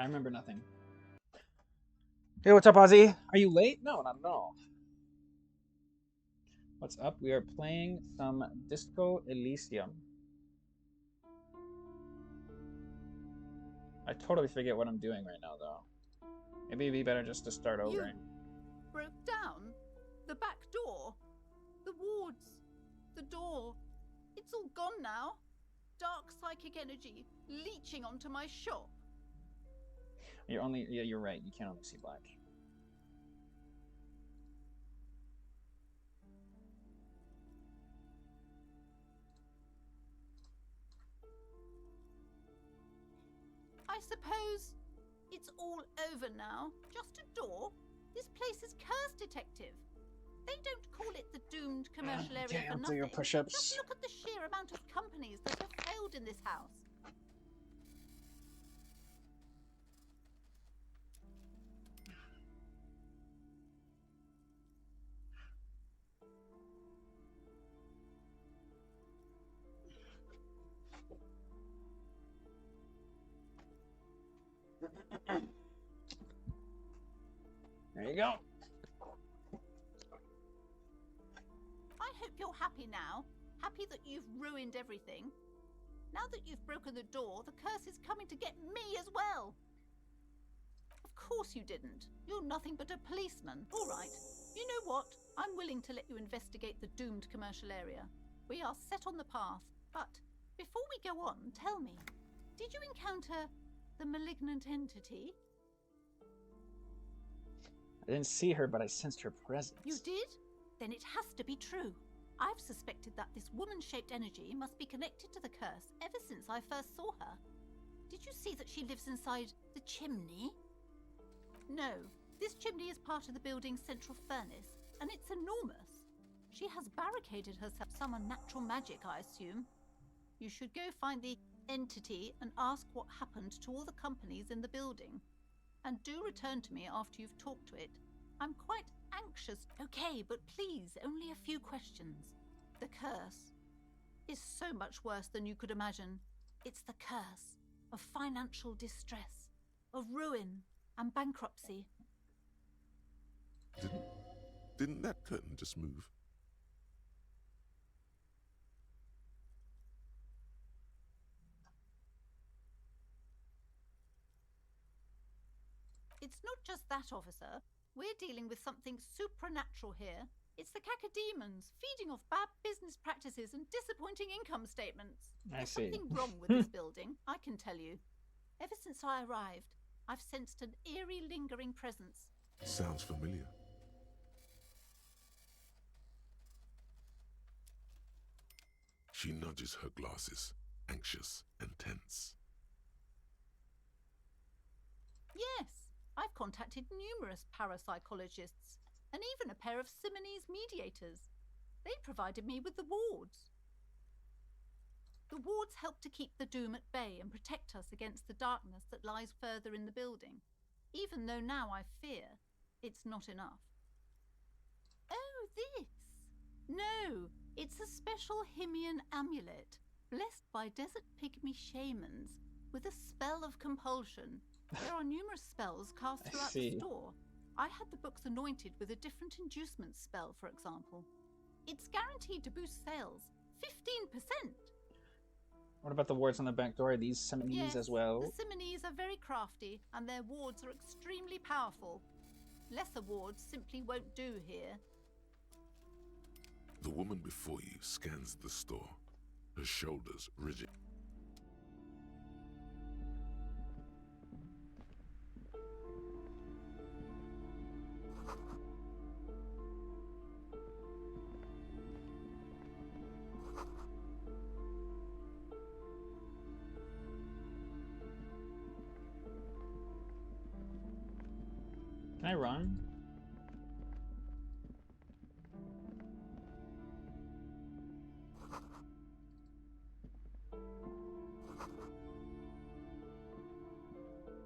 I remember nothing. Hey, what's up, Ozzy? Are you late? No, not at all. What's up? We are playing some Disco Elysium. I totally forget what I'm doing right now, though. Maybe it'd be better just to start over. You broke down? The back door? The wards? The door? It's all gone now. Dark psychic energy leeching onto my shop. Yeah, you're right. You can only see black. I suppose it's all over now. Just a door? This place is cursed, detective. They don't call it the doomed commercial area Okay, for I'll do nothing. your push-ups. Just look at the sheer amount of companies that have failed in this house. There you go. I hope you're happy now. Happy that you've ruined everything. Now that you've broken the door, the curse is coming to get me as well. Of course you didn't. You're nothing but a policeman. All right. You know what? I'm willing to let you investigate the doomed commercial area. We are set on the path. But before we go on, tell me, did you encounter the malignant entity? I didn't see her, but I sensed her presence. You did? Then it has to be true. I've suspected that this woman-shaped energy must be connected to the curse ever since I first saw her. Did you see that she lives inside the chimney? No, this chimney is part of the building's central furnace, and it's enormous. She has barricaded herself with some unnatural magic, I assume. You should go find the entity and ask what happened to all the companies in the building. And do return to me after you've talked to it. I'm quite anxious. Okay, but please, only a few questions. The curse is so much worse than you could imagine. It's the curse of financial distress, of ruin and bankruptcy. Didn't that curtain just move? It's not just that, officer. We're dealing with something supernatural here. It's the cacodemons feeding off bad business practices and disappointing income statements. I There's see. something wrong with this building, I can tell you. Ever since I arrived, I've sensed an eerie, lingering presence. Sounds familiar. She nudges her glasses, anxious and tense. Yes, I've contacted numerous parapsychologists and even a pair of Simonese mediators. They provided me with the wards. The wards help to keep the doom at bay and protect us against the darkness that lies further in the building, even though now I fear it's not enough. Oh, this! No, it's a special Himian amulet, blessed by desert pygmy shamans with a spell of compulsion. There are numerous spells cast throughout the store. I had the books anointed with a different inducement spell, for example. It's guaranteed to boost sales 15%. What about the wards on the back door? Are these Simonese Yes, as well? the Simonese are very crafty, and their wards are extremely powerful. Lesser wards simply won't do here. The woman before you scans the store, her shoulders rigid. Can I run?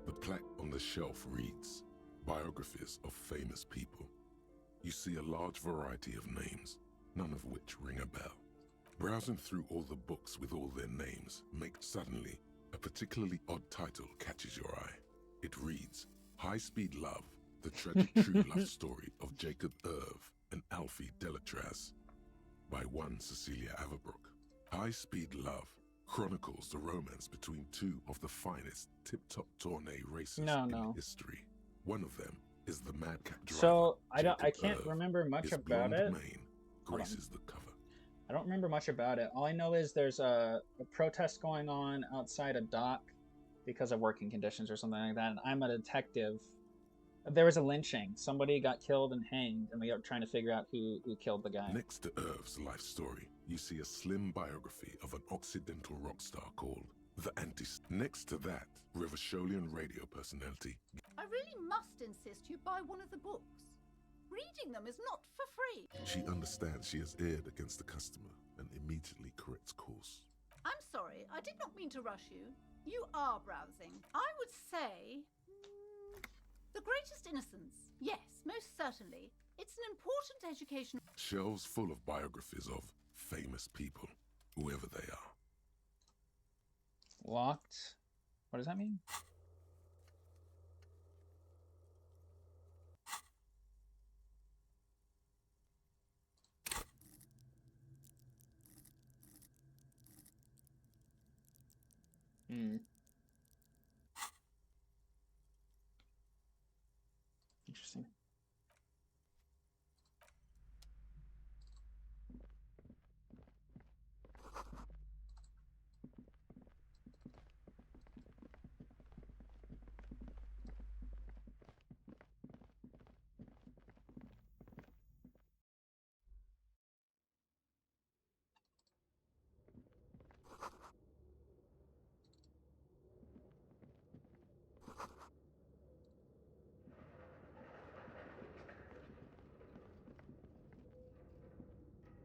The plaque on the shelf reads, Biographies of Famous People. You see a large variety of names, none of which ring a bell. Browsing through all the books with all their names makes suddenly a particularly odd title catches your eye. It reads, High-Speed Love, the tragic true love story of Jacob Irv and Alfie Delatraz, by one Cecilia Averbrook. High-Speed Love chronicles the romance between two of the finest tip-top tourney racers in history. One of them is the madcap driver. So I Jacob can't Irv. remember much His about blonde it. mane graces the cover. I don't remember much about it. All I know is there's a protest going on outside a dock because of working conditions or something like that, and I'm a detective. There was a lynching. Somebody got killed and hanged, and we are trying to figure out who killed the guy. Next to Irv's life story, you see a slim biography of an Occidental rock star called The Antis. Next to that, Rivasholian radio personality. I really must insist you buy one of the books. Reading them is not for free. She understands she has erred against the customer and immediately corrects course. I'm sorry, I did not mean to rush you. You are browsing. I would say... The Greatest Innocence. Yes, most certainly. It's an important education. Shelves full of biographies of famous people, whoever they are. Locked? What does that mean? Interesting.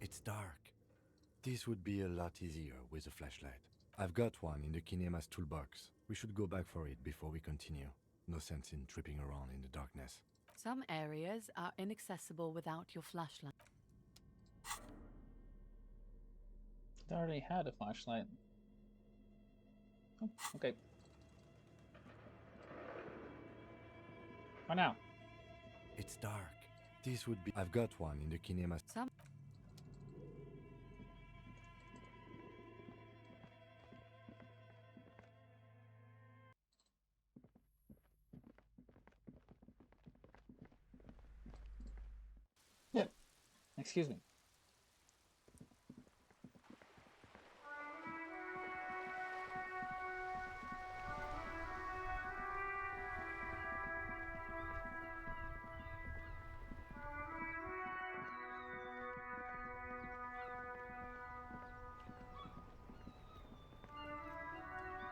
It's dark. This would be a lot easier with a flashlight. I've got one in the kinema's toolbox. We should go back for it before we continue. No sense in tripping around in the darkness. Some areas are inaccessible without your flashlight. I already had a flashlight. Oh, okay. Oh, now. It's dark. This would be... I've got one in the kinema's... Some... Yeah. Excuse me.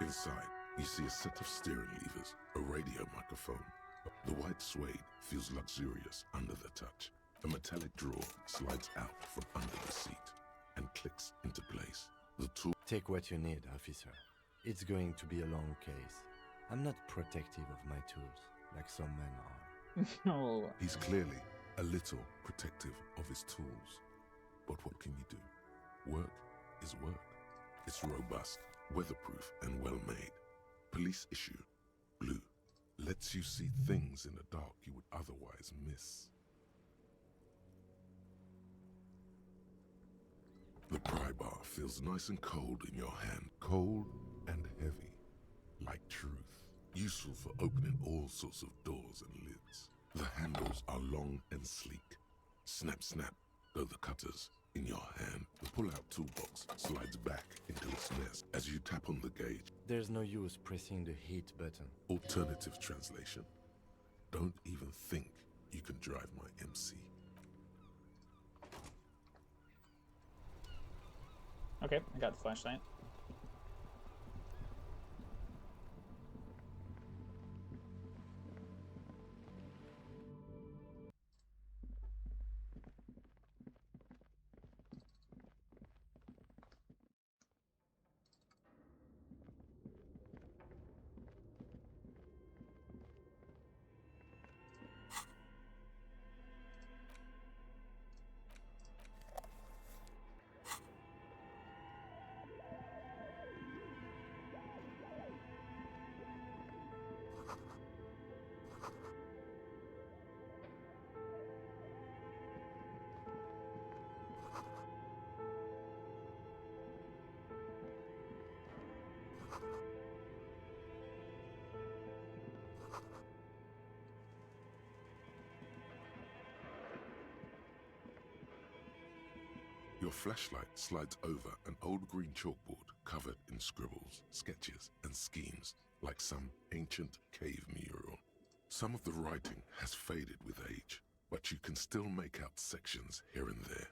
Inside, you see a set of steering levers, a radio microphone. The white suede feels luxurious under the touch. A metallic drawer slides out from under the seat and clicks into place. The tool... Take what you need, officer. It's going to be a long case. I'm not protective of my tools, like some men are. No. He's clearly a little protective of his tools. But what can you do? Work is work. It's robust, weatherproof, and well-made. Police issue, blue, lets you see things in the dark you would otherwise miss. The pry bar feels nice and cold in your hand. Cold and heavy, like truth. Useful for opening all sorts of doors and lids. The handles are long and sleek. Snap, snap, go the cutters in your hand. The pull-out toolbox slides back into its nest as you tap on the gauge. There's no use pressing the heat button. Alternative translation. Don't even think you can drive my MC. Okay, I got the flashlight. Your flashlight slides over an old green chalkboard covered in scribbles, sketches, and schemes like some ancient cave mural. Some of the writing has faded with age, but you can still make out sections here and there.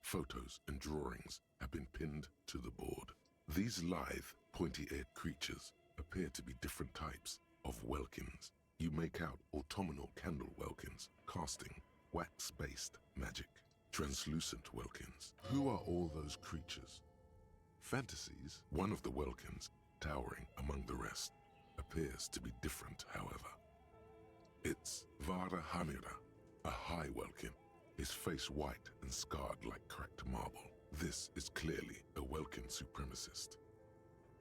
Photos and drawings have been pinned to the board. These lithe, pointy-eared creatures appear to be different types of welkins. You make out autumnal candle welkins, casting, wax-based magic, translucent welkins. Who are all those creatures? Fantasies, one of the welkins, towering among the rest, appears to be different, however. It's Vara Hamira, a high welkin, his face white and scarred like cracked marble. This is clearly a welkin supremacist.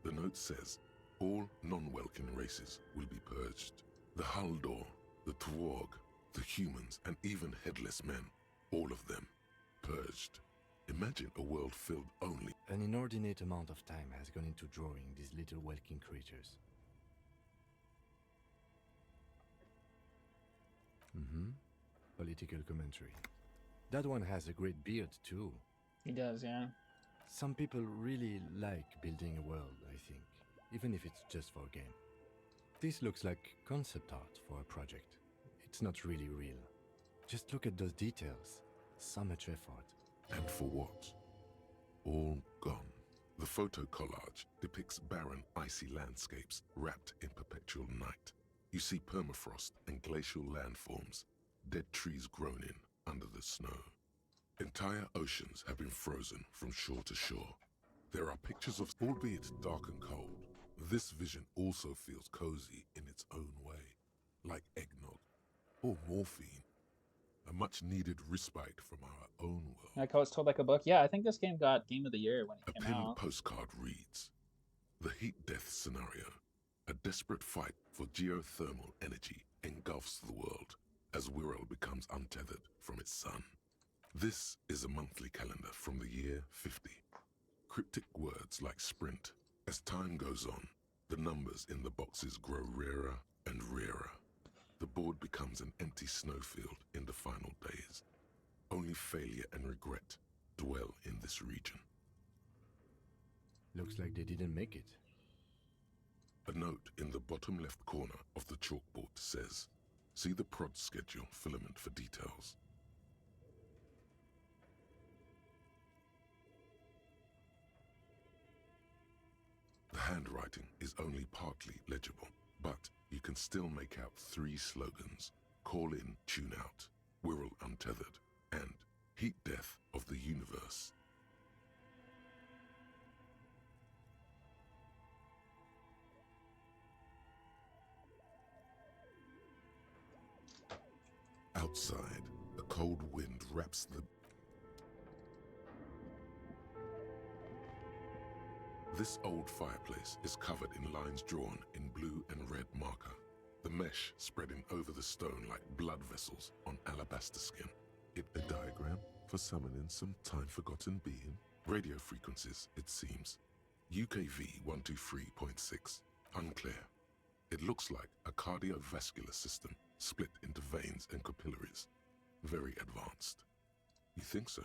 The note says, all non-welkin races will be purged. The Haldor, the Twarg, the humans, and even headless men, all of them, purged. Imagine a world filled only. An inordinate amount of time has gone into drawing these little welkin creatures. Political commentary. That one has a great beard too. He does, yeah. Some people really like building a world, I think, even if it's just for a game. This looks like concept art for a project. It's not really real. Just look at those details. So much effort. And for what? All gone. The photo collage depicts barren, icy landscapes wrapped in perpetual night. You see permafrost and glacial landforms, dead trees grown in under the snow. Entire oceans have been frozen from shore to shore. There are pictures of, albeit dark and cold, this vision also feels cozy in its own way, like eggnog or morphine, a much-needed respite from our own world. Like how it's told like a book. Yeah, I think this game got Game of the Year when it A came pinned out. postcard reads, "The heat-death scenario, a desperate fight for geothermal energy engulfs the world as Wirral becomes untethered from its sun. This is a monthly calendar from the year 50. Cryptic words like sprint. As time goes on, the numbers in the boxes grow rarer and rarer. The board becomes an empty snowfield in the final days. Only failure and regret dwell in this region." Looks like they didn't make it. A note in the bottom left corner of the chalkboard says, "See the prod schedule filament for details." The handwriting is only partly legible, but you can still make out 3 slogans: Call in, Tune Out, Wirral Untethered, and Heat Death of the Universe. Outside, a cold wind wraps the... This old fireplace is covered in lines drawn in blue and red marker, the mesh spreading over the stone like blood vessels on alabaster skin. It a diagram for summoning some time-forgotten being? Radio frequencies, it seems. UKV 123.6, unclear. It looks like a cardiovascular system split into veins and capillaries. Very advanced. You think so?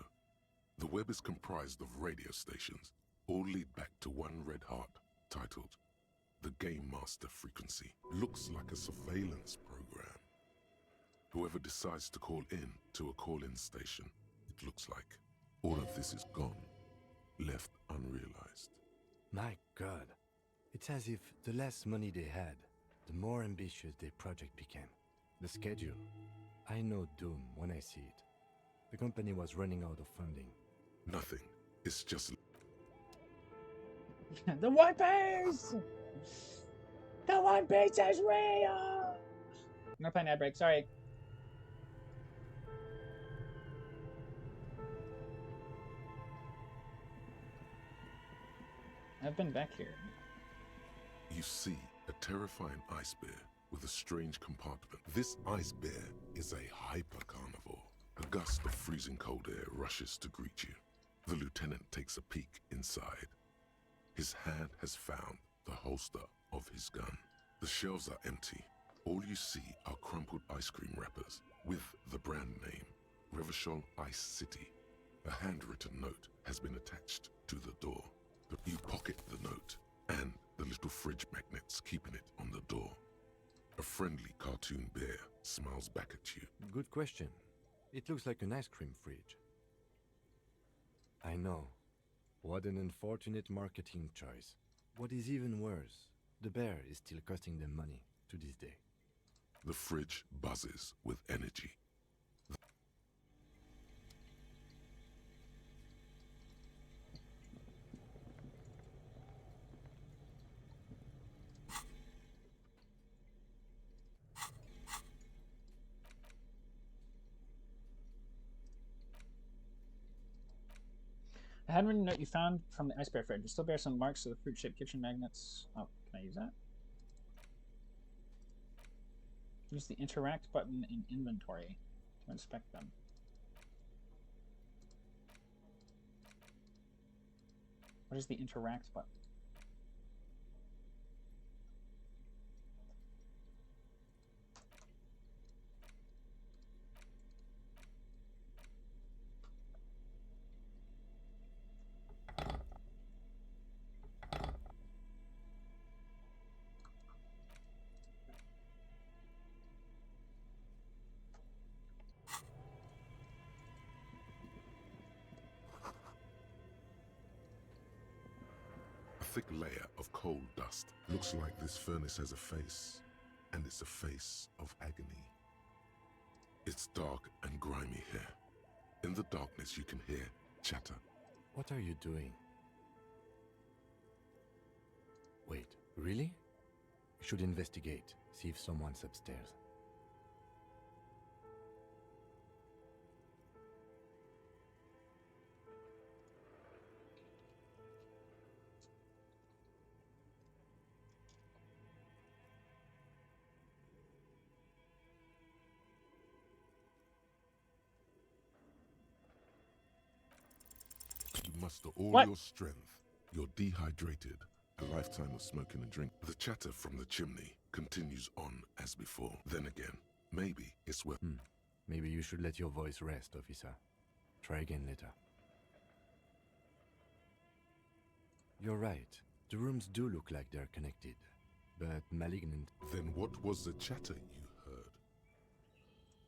The web is comprised of radio stations, all lead back to one red heart, titled the Game Master Frequency. Looks like a surveillance program. Whoever decides to call in to a call-in station, it looks like. All of this is gone, left unrealized. My God. It's as if the less money they had, the more ambitious their project became. The schedule. I know doom when I see it. The company was running out of funding. Nothing. It's just... The One Piece! The One Piece is real! I'm gonna play an ad break, sorry. I've been back here. You see a terrifying ice bear with a strange compartment. This ice bear is a hyper-carnivore. A gust of freezing cold air rushes to greet you. The lieutenant takes a peek inside. His hand has found the holster of his gun. The shelves are empty. All you see are crumpled ice cream wrappers with the brand name, Revachol Ice City. A handwritten note has been attached to the door. You pocket the note and the little fridge magnets keeping it on the door. A friendly cartoon bear smiles back at you. Good question. It looks like an ice cream fridge. I know. What an unfortunate marketing choice. What is even worse, the bear is still costing them money to this day. The fridge buzzes with energy. The handwritten note you found from the ice bear fridge. It still bears some marks of the fruit-shaped kitchen magnets. Oh, can I use that? Use the interact button in inventory to inspect them. What is the interact button? A thick layer of coal dust. Looks like this furnace has a face, and it's a face of agony. It's dark and grimy here. In the darkness you can hear chatter. What are you doing? Wait, really? You should investigate, see if someone's upstairs. You muster all What? your strength. You're dehydrated. A lifetime of smoking and drink. The chatter from the chimney continues on as before. Then again, maybe it's worth... Maybe you should let your voice rest, officer. Try again later. You're right. The rooms do look like they're connected, but malignant. Then what was the chatter you heard?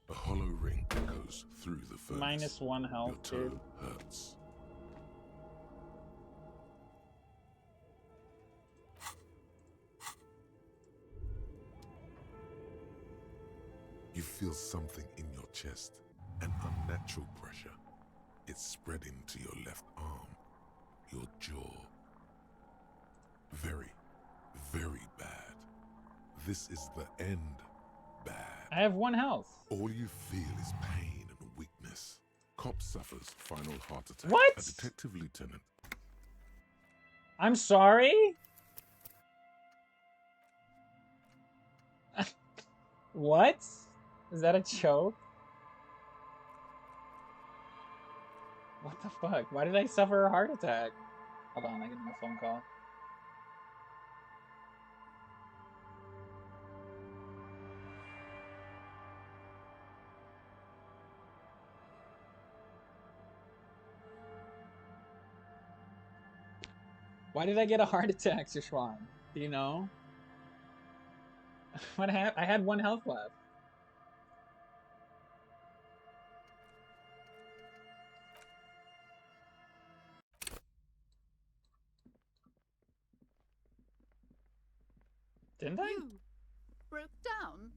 A hollow ring echoes through the furnace. -1 health, Your toe dude. hurts. You feel something in your chest, an unnatural pressure. It's spreading to your left arm, your jaw. Very, very bad. This is the end. Bad. I have 1 health. All you feel is pain and weakness. Cop suffers final heart attack. What? A detective lieutenant. I'm sorry? What? Is that a joke? What the fuck? Why did I suffer a heart attack? Hold on, I get a phone call. Why did I get a heart attack, Sichuan? Do you know? What happened? I had 1 health left. Didn't I? You broke down?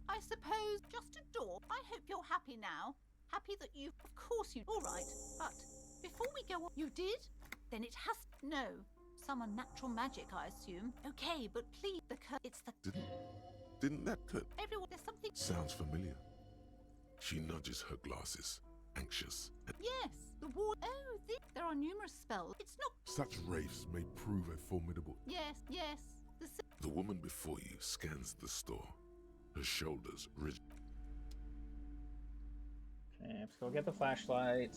I suppose just a door. I hope you're happy now. Happy that you... Of course you... All right, but before we go on... You did? Then it has... No. Some unnatural magic, I assume. Okay, but please... It's the... Didn't that cut? Everyone... There's something... Sounds familiar. She nudges her glasses, anxious. Yes, the ward... Oh, there are numerous spells. It's not... Such wraiths may prove a formidable... Yes, yes. The woman before you scans the store. Her shoulders rigid. Okay, let's go get the flashlight.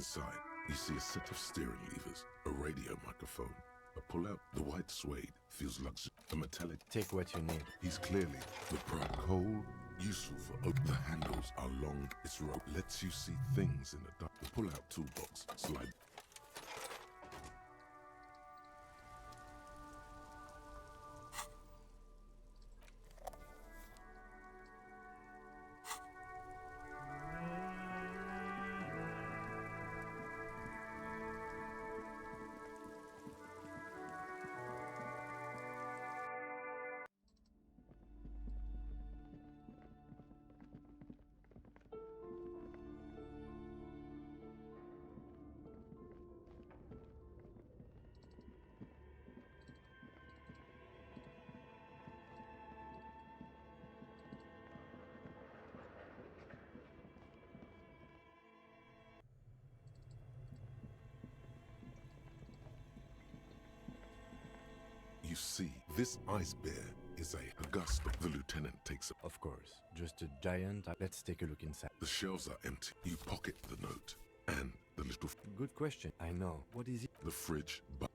Inside, you see a set of steering levers, a radio microphone, a pull-out. The white suede feels luxurious, a metallic. Take what you need. He's clearly the bright, cold, useful for the handles are long. Its rope lets you see things in the dark. The pull-out toolbox slide. You see, this ice bear is a gust. The lieutenant takes a... Of course, just a giant. Let's take a look inside. The shelves are empty. You pocket the note and the little... Good question. I know. What is it? The fridge, but...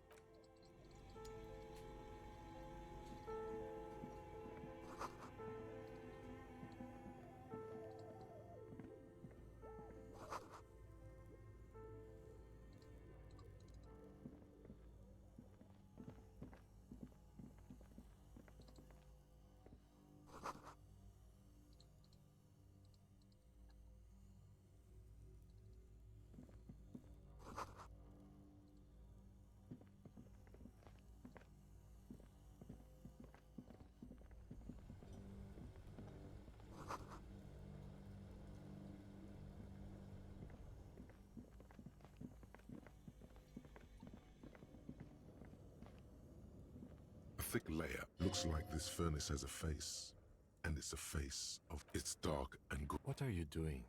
thick layer. Looks like this furnace has a face. And it's a face of... It's dark and... What are you doing?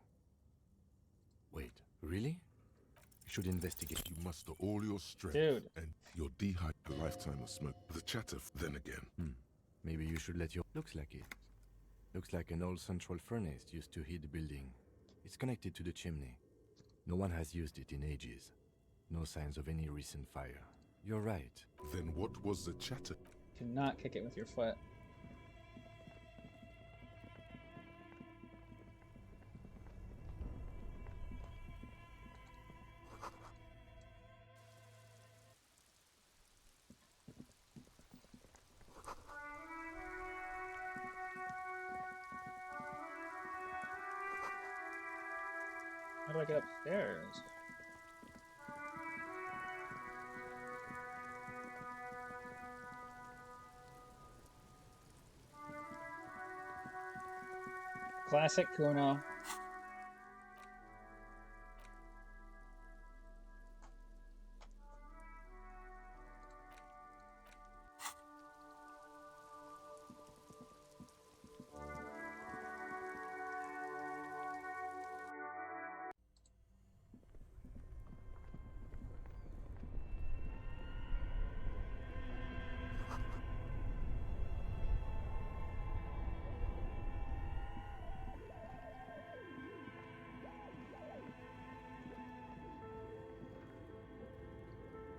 Wait, really? You should investigate. You muster all your strength. Dude. And your dehydrated a lifetime of smoke. The chatter, then again. Maybe you should let your... Looks like it. Looks like an old central furnace used to heat the building. It's connected to the chimney. No one has used it in ages. No signs of any recent fire. You're right. Then what was the chatter? Do not kick it with your foot. How do I get upstairs? Classic Kuno.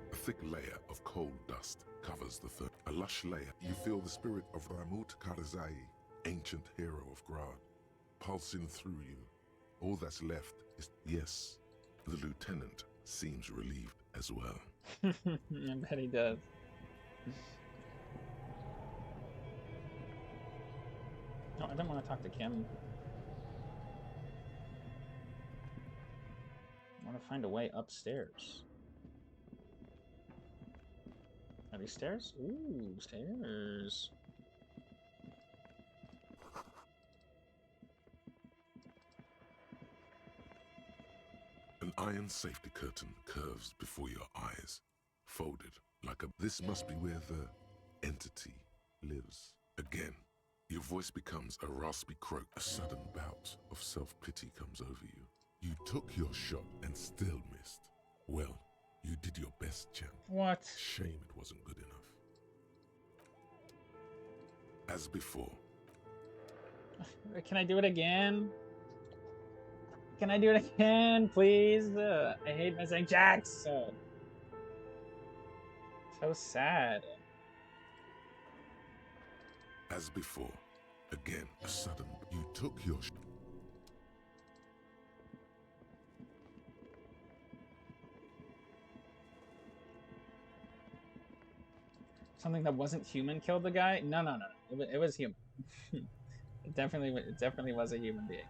A thick layer of coal dust covers the fur. A lush layer. You feel the spirit of Ramut Karzai, ancient hero of Grad, pulsing through you. All that's left is... Yes, the lieutenant seems relieved as well. I bet he does. No, I don't want to talk to Kim. I want to find a way upstairs. Are these stairs? Ooh, stairs. An iron safety curtain curves before your eyes, folded like a... This must be where the entity lives. Again, your voice becomes a raspy croak. A sudden bout of self-pity comes over you. You took your shot and still missed. Well, you did your best, champ. What? Shame it wasn't good enough. As before. Can I do it again? Can I do it again, please? I hate missing Jax. So sad. As before, again, a sudden, you took your Something that wasn't human killed the guy? No. It was human. it definitely was a human being.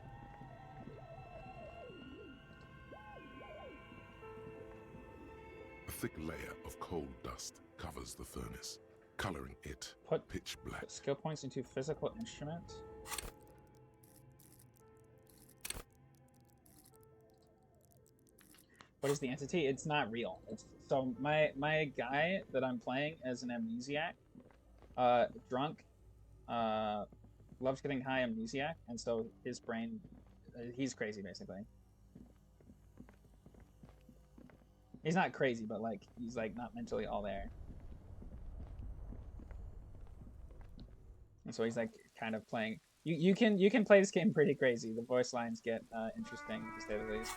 A thick layer of coal dust covers the furnace, coloring it Put pitch black. skill points into physical instruments. What is the entity? It's not real. So my guy that I'm playing as an amnesiac, drunk, loves getting high amnesiac, and so his brain, he's crazy basically. He's not crazy, but like he's like not mentally all there. And so he's like kind of playing. You can play this game pretty crazy. The voice lines get interesting to say the least.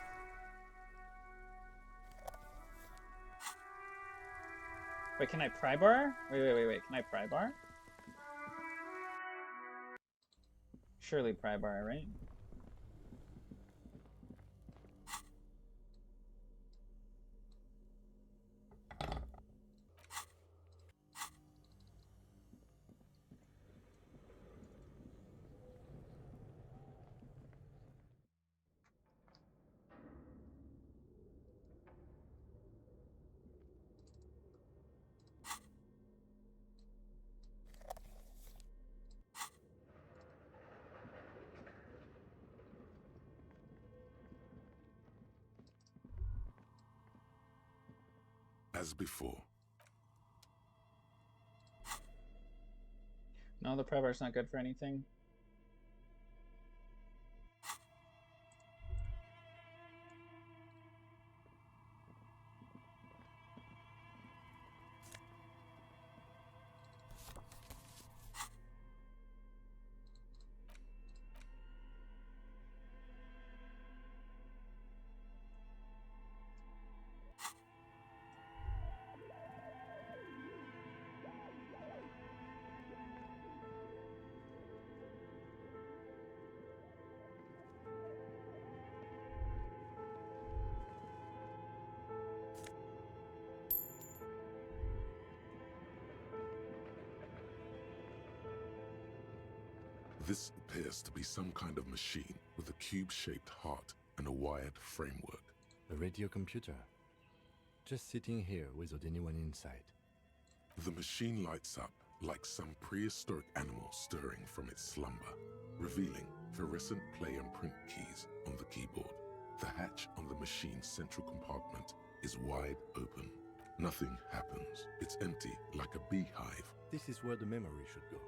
Wait, can I pry bar? Wait. Can I pry bar? Surely pry bar, right? As before. No, the pry bar's not good for anything. This appears to be some kind of machine with a cube-shaped heart and a wired framework. A radio computer. Just sitting here without anyone inside. The machine lights up like some prehistoric animal stirring from its slumber, revealing fluorescent play and print keys on the keyboard. The hatch on the machine's central compartment is wide open. Nothing happens. It's empty like a beehive. This is where the memory should go.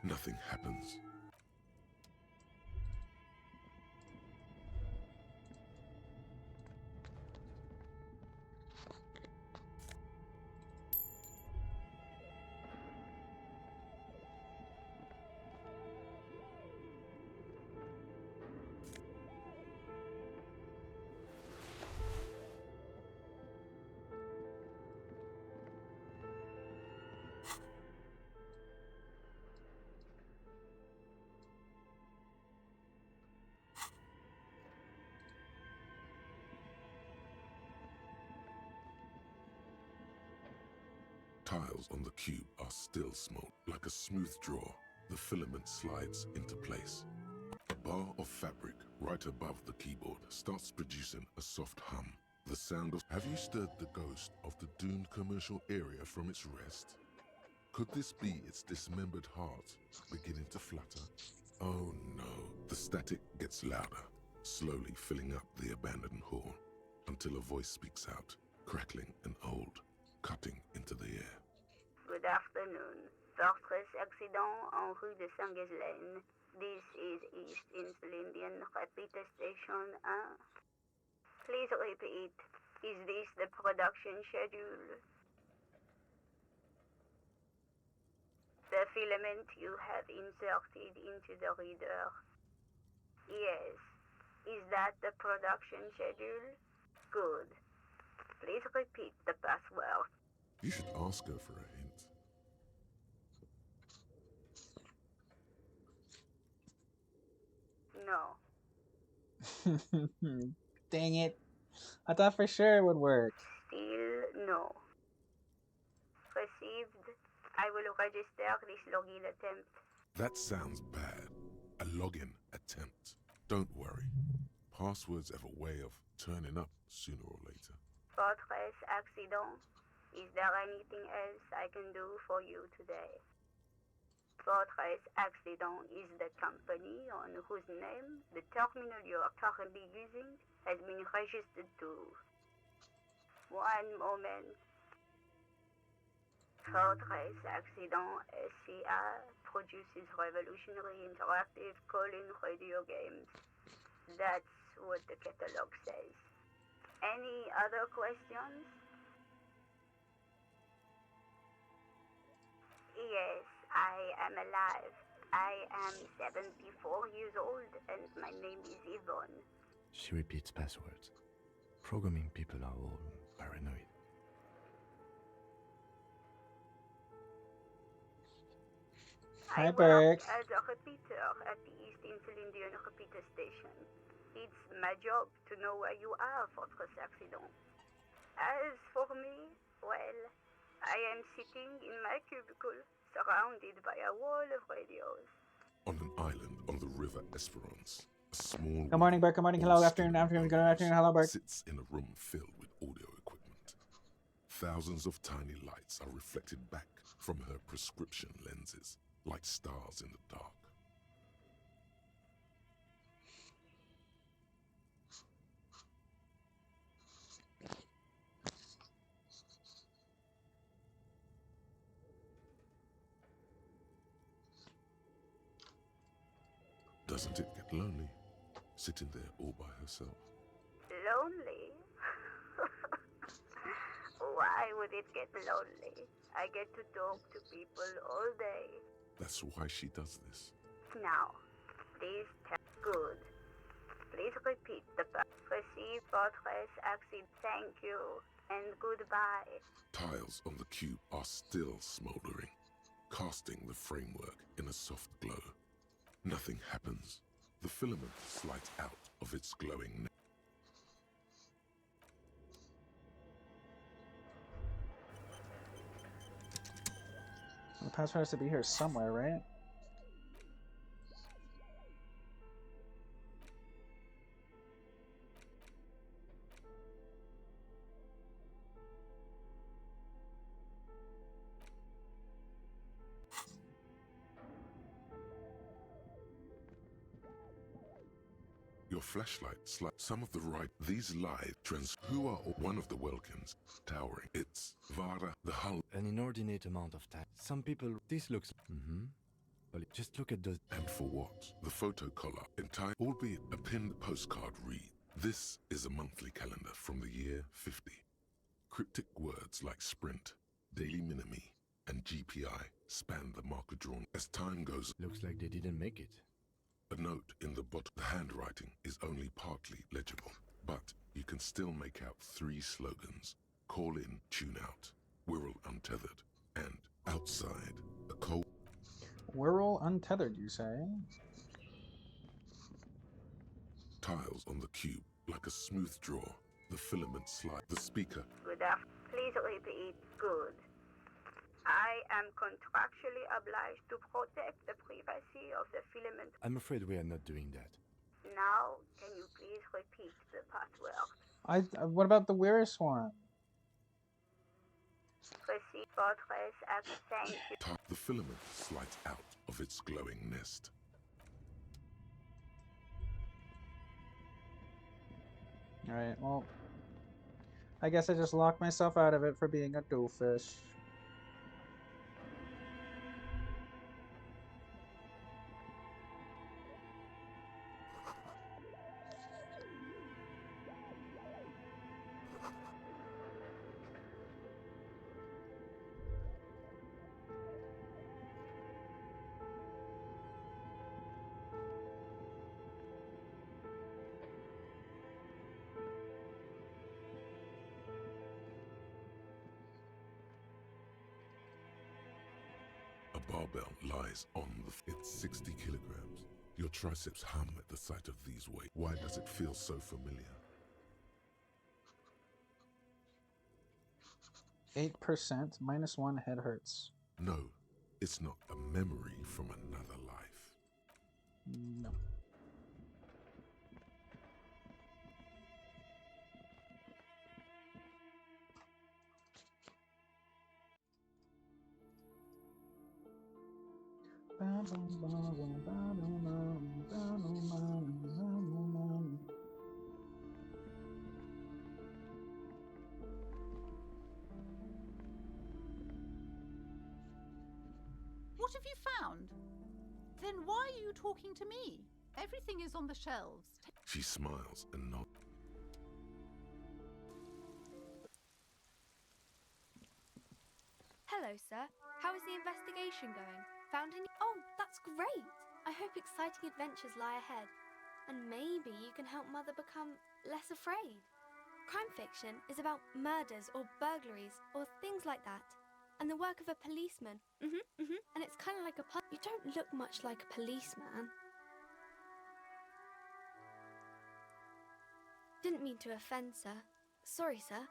Nothing happens. Tiles on the cube are still smoked. Like a smooth draw, the filament slides into place. A bar of fabric right above the keyboard starts producing a soft hum. The sound of... Have you stirred the ghost of the doomed commercial area from its rest? Could this be its dismembered heart beginning to flutter? Oh no. The static gets louder, slowly filling up the abandoned hall, until a voice speaks out, crackling and old, cutting into the air. Good afternoon. Fortress accident en rue de Saint-Ghislaine. This is East Insulindian Repeater Station 1. Please repeat. Is this the production schedule? The filament you have inserted into the reader. Yes. Is that the production schedule? Good. Please repeat the password. You should ask her for a hint. No. Dang it. I thought for sure it would work. Still no. Received. I will register this login attempt. That sounds bad. A login attempt. Don't worry. Passwords have a way of turning up sooner or later. Fortress accident. Is there anything else I can do for you today? Fortress Accident is the company on whose name the terminal you are currently using has been registered to. One moment. Fortress Accident SCA produces revolutionary interactive call-in radio games. That's what the catalog says. Any other questions? Yes, I am alive. I am 74 years old and my name is Yvonne. She repeats passwords. Programming people are all paranoid. Hi, I Berg. work as a repeater at the East Insulindian repeater station. It's my job to know where you are, Fortress Accident. As for me, well, I am sitting in my cubicle, surrounded by a wall of radios. On an island on the river Esperance, a small Good morning, Berg. Good morning. Hello, afternoon, afternoon. Good afternoon. Hello, Berg. sits in a room filled with audio equipment. Thousands of tiny lights are reflected back from her prescription lenses, like stars in the dark. Doesn't it get lonely, sitting there all by herself? Lonely? Why would it get lonely? I get to talk to people all day. That's why she does this. Now, please good. Please repeat the receive Fortress Accident. Thank you and goodbye. Tiles on the cube are still smoldering, casting the framework in a soft glow. Nothing happens. The filament slides out of its glowing neck. The password has to be here somewhere, right? Your flashlight some of the right. These light trans who are one of the Welkins towering. It's Vara, the hull, An inordinate amount of time. Some people, this looks. But just look at those. and for what? The photo collar, entire, albeit a pinned postcard read. This is a monthly calendar from the year 50. Cryptic words like sprint, daily minimi, and GPI span the marker drawn. As time goes, Looks like they didn't make it. a note in the bottom. The handwriting is only partly legible, but you can still make out 3 slogans. Call in, tune out, Wirral Untethered, and outside, a cold We're all untethered, you say? tiles on the cube, like a smooth draw. The filament slide. The speaker. Good afternoon. Please repeat. Good. I am contractually obliged to protect the privacy of the filament. I'm afraid we are not doing that. Now, can you please repeat the password? What about the weirdest one? Receive Fortress Accident. Thank you. The filament slides out of its glowing nest. Alright, well, I guess I just locked myself out of it for being a doofus. A barbell lies on it's 60 kilograms. Your triceps hum at the sight of these weights. Why does it feel so familiar? 8%, -1 head hurts. No, it's not a memory from another life. No. What have you found? Then why are you talking to me? Everything is on the shelves. She smiles and nods. Hello, sir. How is the investigation going? Found any? Oh, that's great! I hope exciting adventures lie ahead. And maybe you can help Mother become less afraid. Crime fiction is about murders or burglaries or things like that. And the work of a policeman. And it's kind of like a You don't look much like a policeman. Didn't mean to offend, sir. Sorry, sir.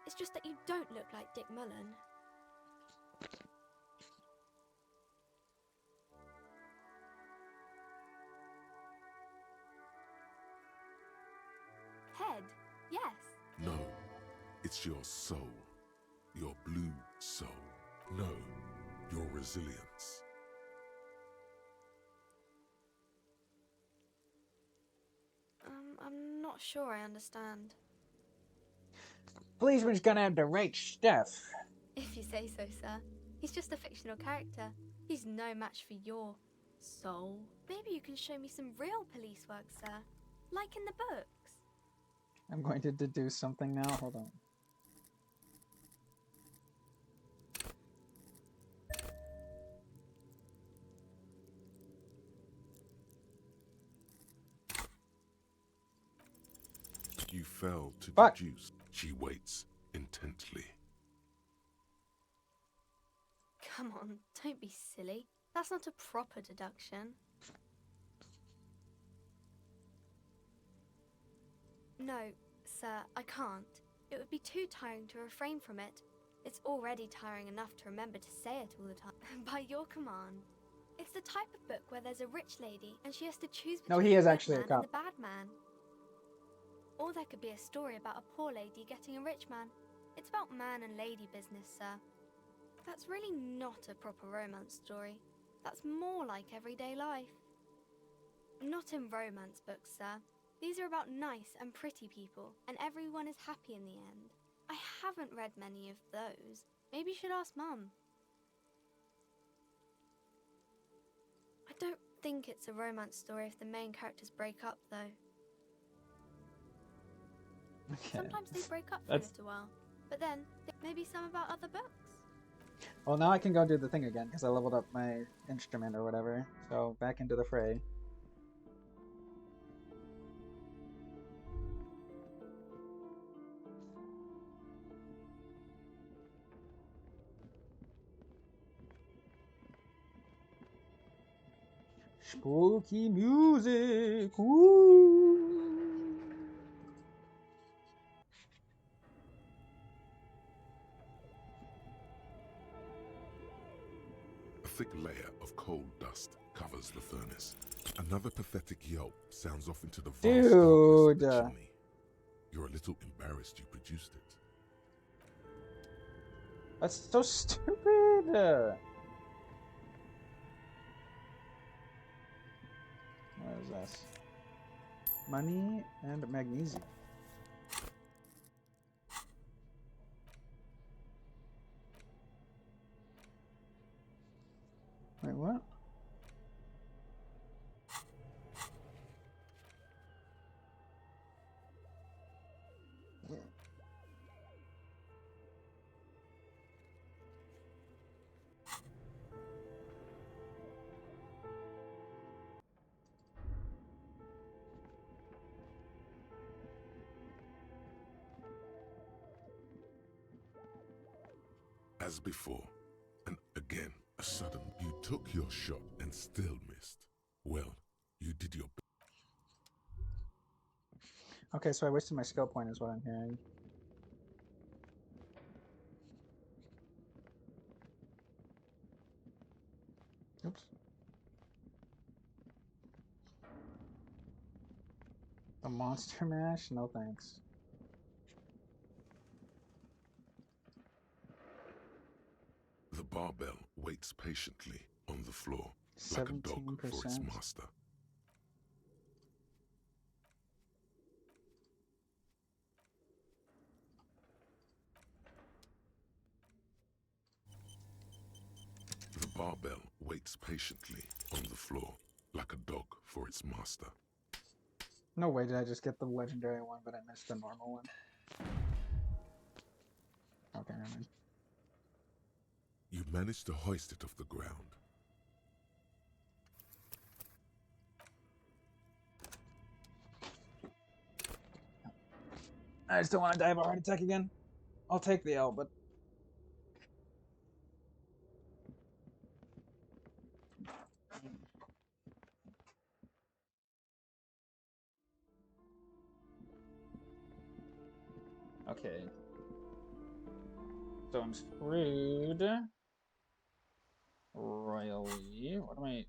It's just that you don't look like Dick Mullen. Head, yes. No, it's your soul. Your blue soul. No, your resilience. I'm not sure I understand. Policeman's gonna have the right stuff. If you say so, sir. He's just a fictional character. He's no match for your soul. Maybe you can show me some real police work, sir. Like in the books. I'm going to deduce something now. Hold on. You fail to Fuck. deduce. She waits intently. Come on, don't be silly. That's not a proper deduction. No, sir, I can't. It would be too tiring to refrain from it. It's already tiring enough to remember to say it all the time. By your command. It's the type of book where there's a rich lady and she has to choose between No, he is the good actually a man cop. and the bad man. Or there could be a story about a poor lady getting a rich man. It's about man and lady business, sir. That's really not a proper romance story. That's more like everyday life. Not in romance books, sir. These are about nice and pretty people, and everyone is happy in the end. I haven't read many of those. Maybe you should ask Mum. I don't think it's a romance story if the main characters break up, though. Okay. Sometimes they break up for a little while, but then maybe some about other books. Well, now I can go do the thing again because I leveled up my instrument or whatever. So back into the fray. Spooky music. Woo! A thick layer of coal dust covers the furnace. Another pathetic yelp sounds off into the vast darkness of the chimney. You're a little embarrassed you produced it. That's so stupid. What is this? Money and magnesium. Wait, what? Yeah. As before, and again, A sudden, you took your shot and still missed. Well, you did your best. Okay, so I wasted my skill point is what I'm hearing. Oops. A monster mash? No thanks. The barbell waits patiently on the floor, like a dog for its 17%. master. The barbell waits patiently on the floor, like a dog for its master. No way did I just get the legendary one, but I missed the normal one. Okay, never mind. You managed to hoist it off the ground. I just don't want to die of a heart attack again. I'll take the L, but Okay. So I'm screwed. Royally. What am I doing?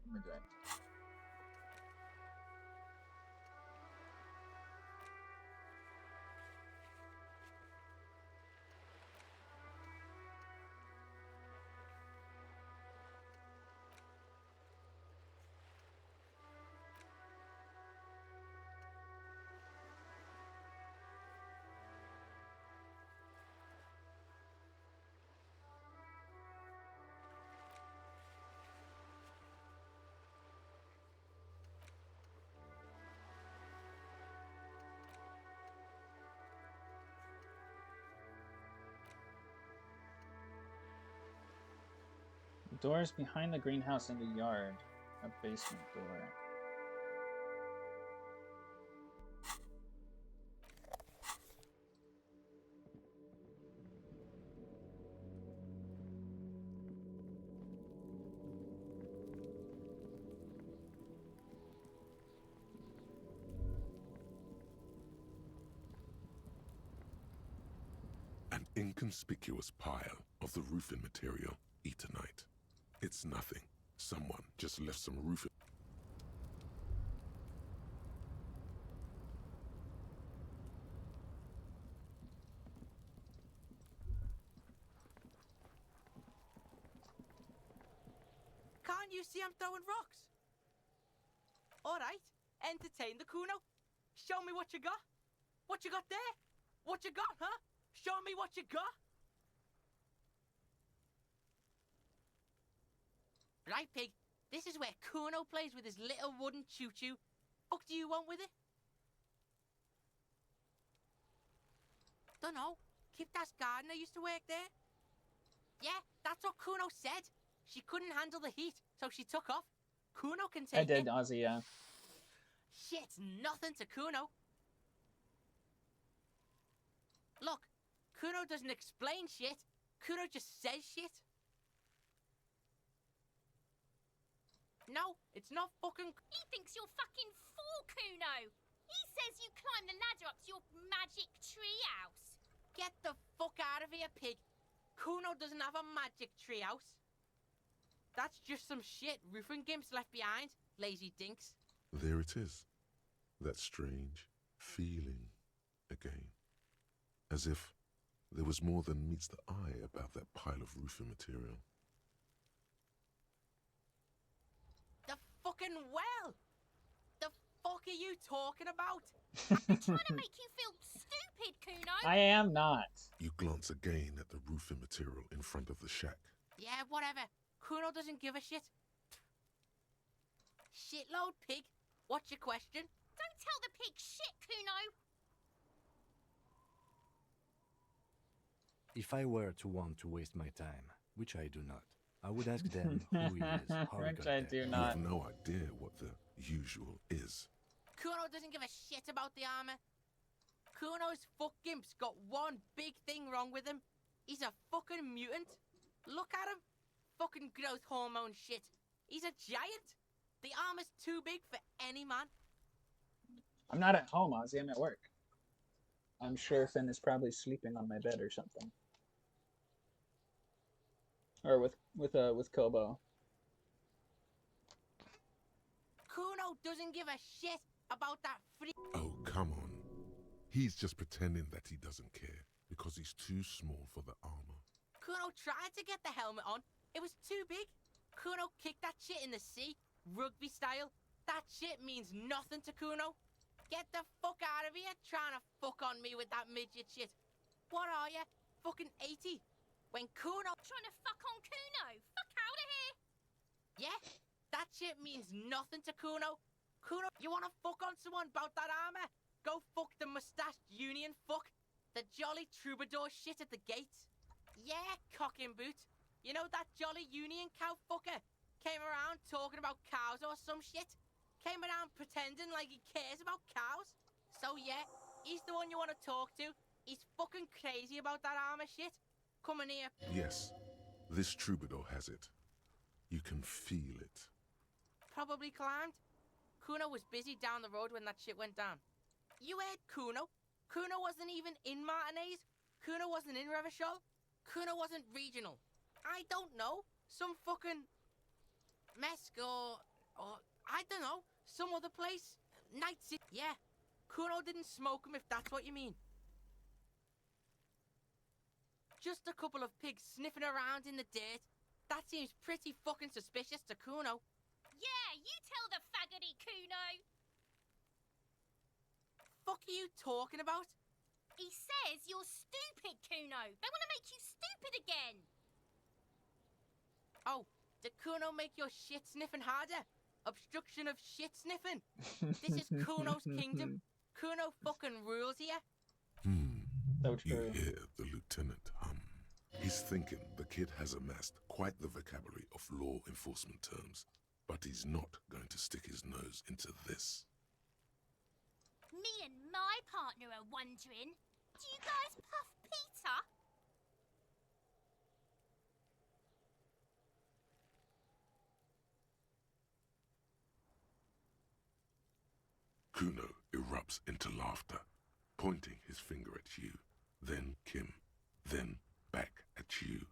Doors behind the greenhouse in the yard. A basement door. An inconspicuous pile of the roofing material, Eternite. It's nothing. Someone just left some roofing. Can't you see I'm throwing rocks? Alright, entertain the Kuno. Show me what you got. What you got there? What you got, huh? Show me what you got. Right, Pig. This is where Kuno plays with his little wooden choo-choo. What do you want with it? Dunno. Kiptas gardener used to work there. Yeah, that's what Kuno said. She couldn't handle the heat, so she took off. Kuno can take I did, it. Ozzy, yeah. Shit's nothing to Kuno. Look, Kuno doesn't explain shit. Kuno just says shit. No, it's not fucking... He thinks you're fucking fool, Kuno. He says you climb the ladder up to your magic treehouse. Get the fuck out of here, Pig. Kuno doesn't have a magic treehouse. That's just some shit roofing gimps left behind, lazy dinks. There it is. That strange feeling again. As if there was more than meets the eye about that pile of roofing material. The fucking well! The fuck are you talking about? I'm trying to make you feel stupid, Kuno. I am not. You glance again at the roofing material in front of the shack. Yeah, whatever. Kuno doesn't give a shit. Shitload, Pig. What's your question? Don't tell the pig shit, Kuno. If I were to want to waste my time, which I do not, I would ask them who he is, how he Which got I there. do You not. have no idea what the usual is. Kuno doesn't give a shit about the armor. Kuno's fuck gimp's got one big thing wrong with him. He's a fucking mutant. Look at him. fucking growth hormone shit. He's a giant. The armor's too big for any man. I'm not at home, Ozzy. I'm at work. I'm sure Finn is probably sleeping on my bed or something. Or with Kobo. Kuno doesn't give a shit about that free. Oh, come on. He's just pretending that he doesn't care because he's too small for the armor. Kuno tried to get the helmet on. It was too big. Kuno kicked that shit in the sea, rugby style. That shit means nothing to Kuno. Get the fuck out of here trying to fuck on me with that midget shit. What are you? Fucking 80? When Kuno... Trying to fuck on Kuno. Fuck out of here. Yeah? That shit means nothing to Kuno. Kuno, you wanna fuck on someone about that armor? Go fuck the mustached union fuck. The jolly troubadour shit at the gates. Yeah, cock and boot. You know that jolly union cow fucker? Came around talking about cows or some shit? Came around pretending like he cares about cows? So yeah, he's the one you want to talk to. He's fucking crazy about that armor shit. Coming here. Yes, this troubadour has it. You can feel it. Probably climbed. Kuno was busy down the road when that shit went down. You heard Kuno? Kuno wasn't even in Martinez. Kuno wasn't in Revachol. Kuno wasn't regional. I don't know. Some fucking... Mesk or I don't know. Some other place. Night City. Yeah. Kuno didn't smoke him if that's what you mean. Just a couple of pigs sniffing around in the dirt. That seems pretty fucking suspicious to Kuno. Yeah, you tell the faggoty Kuno. Fuck are you talking about? He says you're stupid, Kuno. They want to make you stupid again. Oh, did Kuno make your shit sniffing harder? Obstruction of shit sniffing. This is Kuno's kingdom. Kuno fucking rules here. So You true. hear the lieutenant hum. He's thinking the kid has amassed quite the vocabulary of law enforcement terms, but he's not going to stick his nose into this. Me and my partner are wondering, do you guys puff Peter? Kuno erupts into laughter, pointing his finger at you, then Kim, then back at you.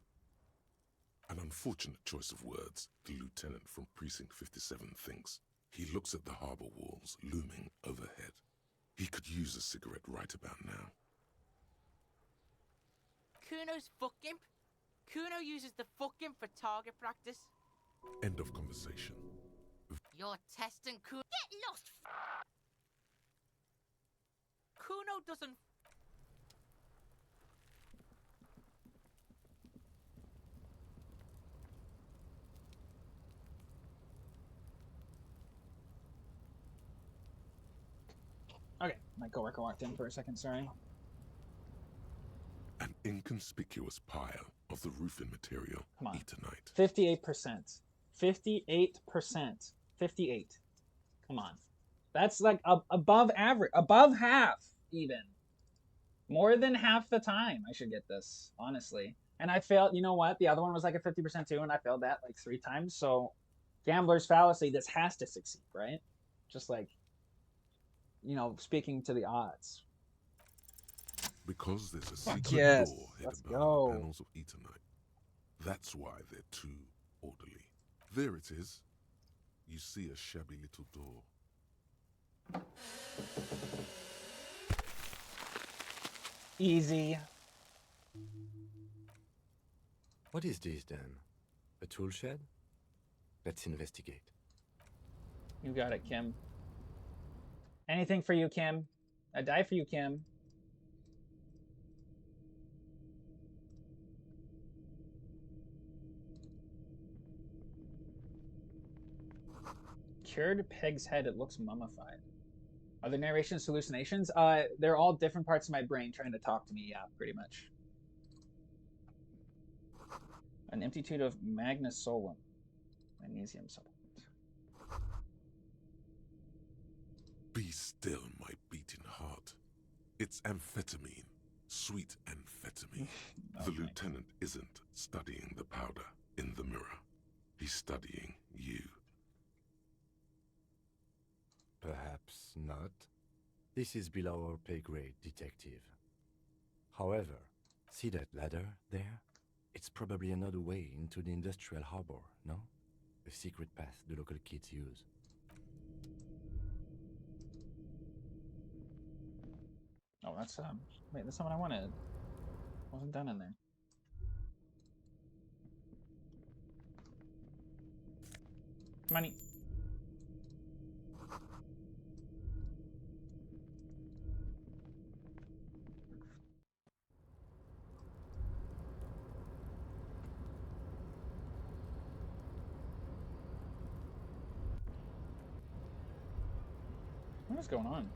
An unfortunate choice of words, the lieutenant from Precinct 57 thinks. He looks at the harbor walls looming overhead. He could use a cigarette right about now. Kuno's fuck gimp. Kuno uses the fuck gimp for target practice. End of conversation. You're testing Kuno. Get lost. Kuno doesn't. Okay, my coworker walked in for a second, sorry. An inconspicuous pile of the roofing material. Come on. Eternite. 58%. 58%. 58. Come on. That's like above average. Above half, even. More than half the time I should get this, honestly. And I failed, you know what? The other one was like a 50% too, and I failed that like 3 times. So, gambler's fallacy, this has to succeed, right? Just like, you know, speaking to the odds. Because there's a Fuck secret yes, door let's hidden behind go. the panels of Eternite. That's why they're too orderly. There it is. You see a shabby little door. Easy. What is this then? A tool shed? Let's investigate. You got it, Kim. Anything for you, Kim. I'd die for you, Kim. Cured pig's head, it looks mummified. Are the narrations hallucinations? They're all different parts of my brain trying to talk to me, yeah, pretty much. An empty tube of magnesolum. Magnesium supplement. Be still, my beating heart. It's amphetamine. Sweet amphetamine. The lieutenant isn't studying the powder in the mirror. be studying you. Perhaps not. This is below our pay grade, detective. However, see that ladder there? It's probably another way into the industrial harbor, no? A secret path the local kids use. Oh, that's wait, that's not what I wanted. Wasn't done in there. Money. What is going on?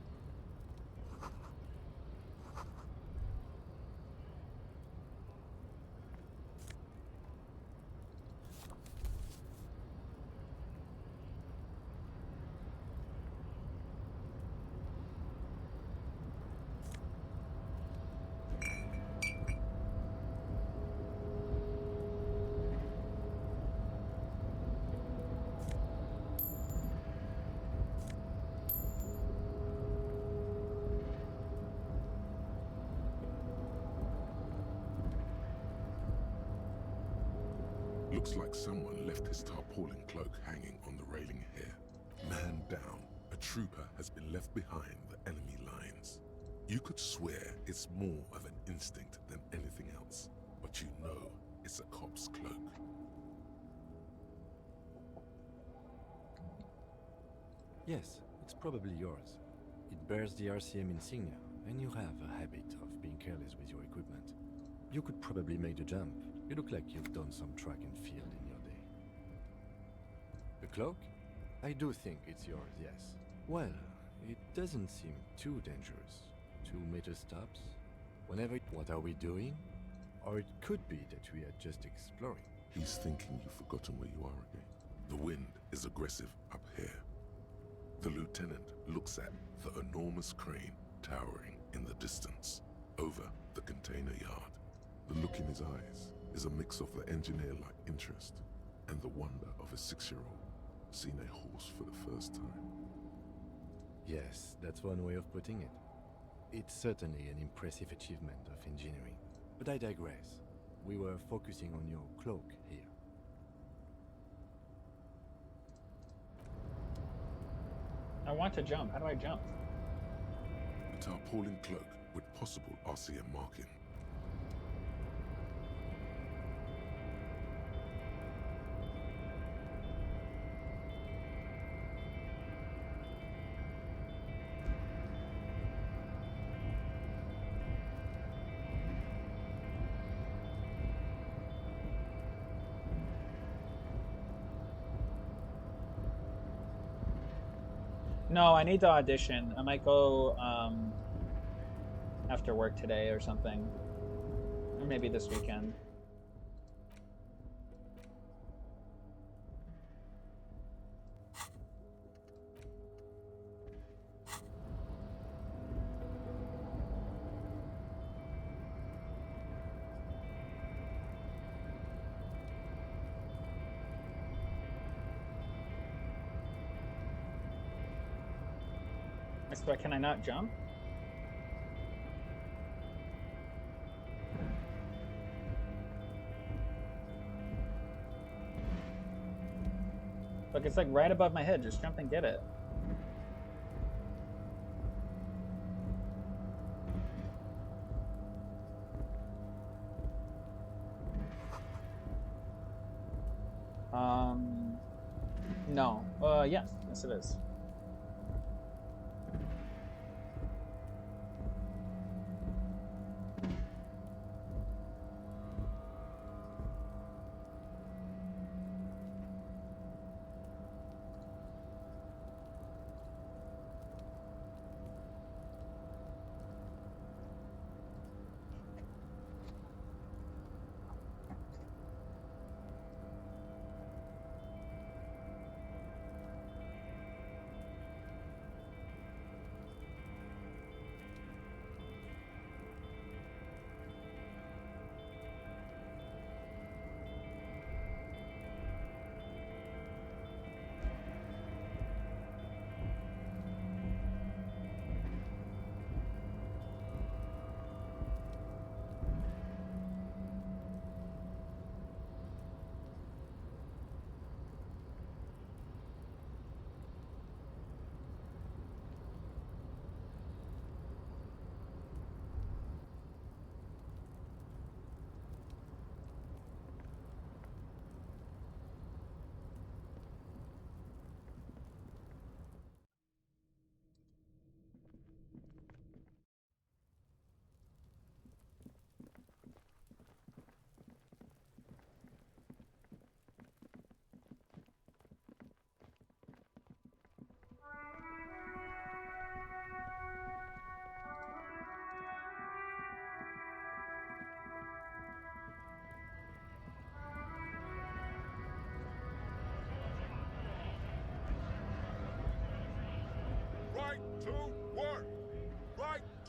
Looks like someone left his tarpaulin cloak hanging on the railing here. Man down, a trooper has been left behind the enemy lines. You could swear it's more of an instinct than anything else, but you know it's a cop's cloak. Yes, it's probably yours. It bears the RCM insignia, and you have a habit of being careless with your equipment. You could probably make the jump. You look like you've done some track and field in your day. The cloak? I do think it's yours, yes. Well, it doesn't seem too dangerous. 2 meter stops. Whenever... What are we doing? Or it could be that we are just exploring. He's thinking you've forgotten where you are again. The wind is aggressive up here. The lieutenant looks at the enormous crane towering in the distance, over the container yard. The look in his eyes is a mix of the engineer-like interest and the wonder of a 6-year-old seeing a horse for the first time. Yes, that's one way of putting it. It's certainly an impressive achievement of engineering. But I digress. We were focusing on your cloak here. I want to jump. How do I jump? A tarpaulin cloak with possible RCM marking. No, I need to audition. I might go after work today or something. Or maybe this weekend. Can I not jump? Look, it's like right above my head. Just jump and get it. No. Yes. Yes, it is.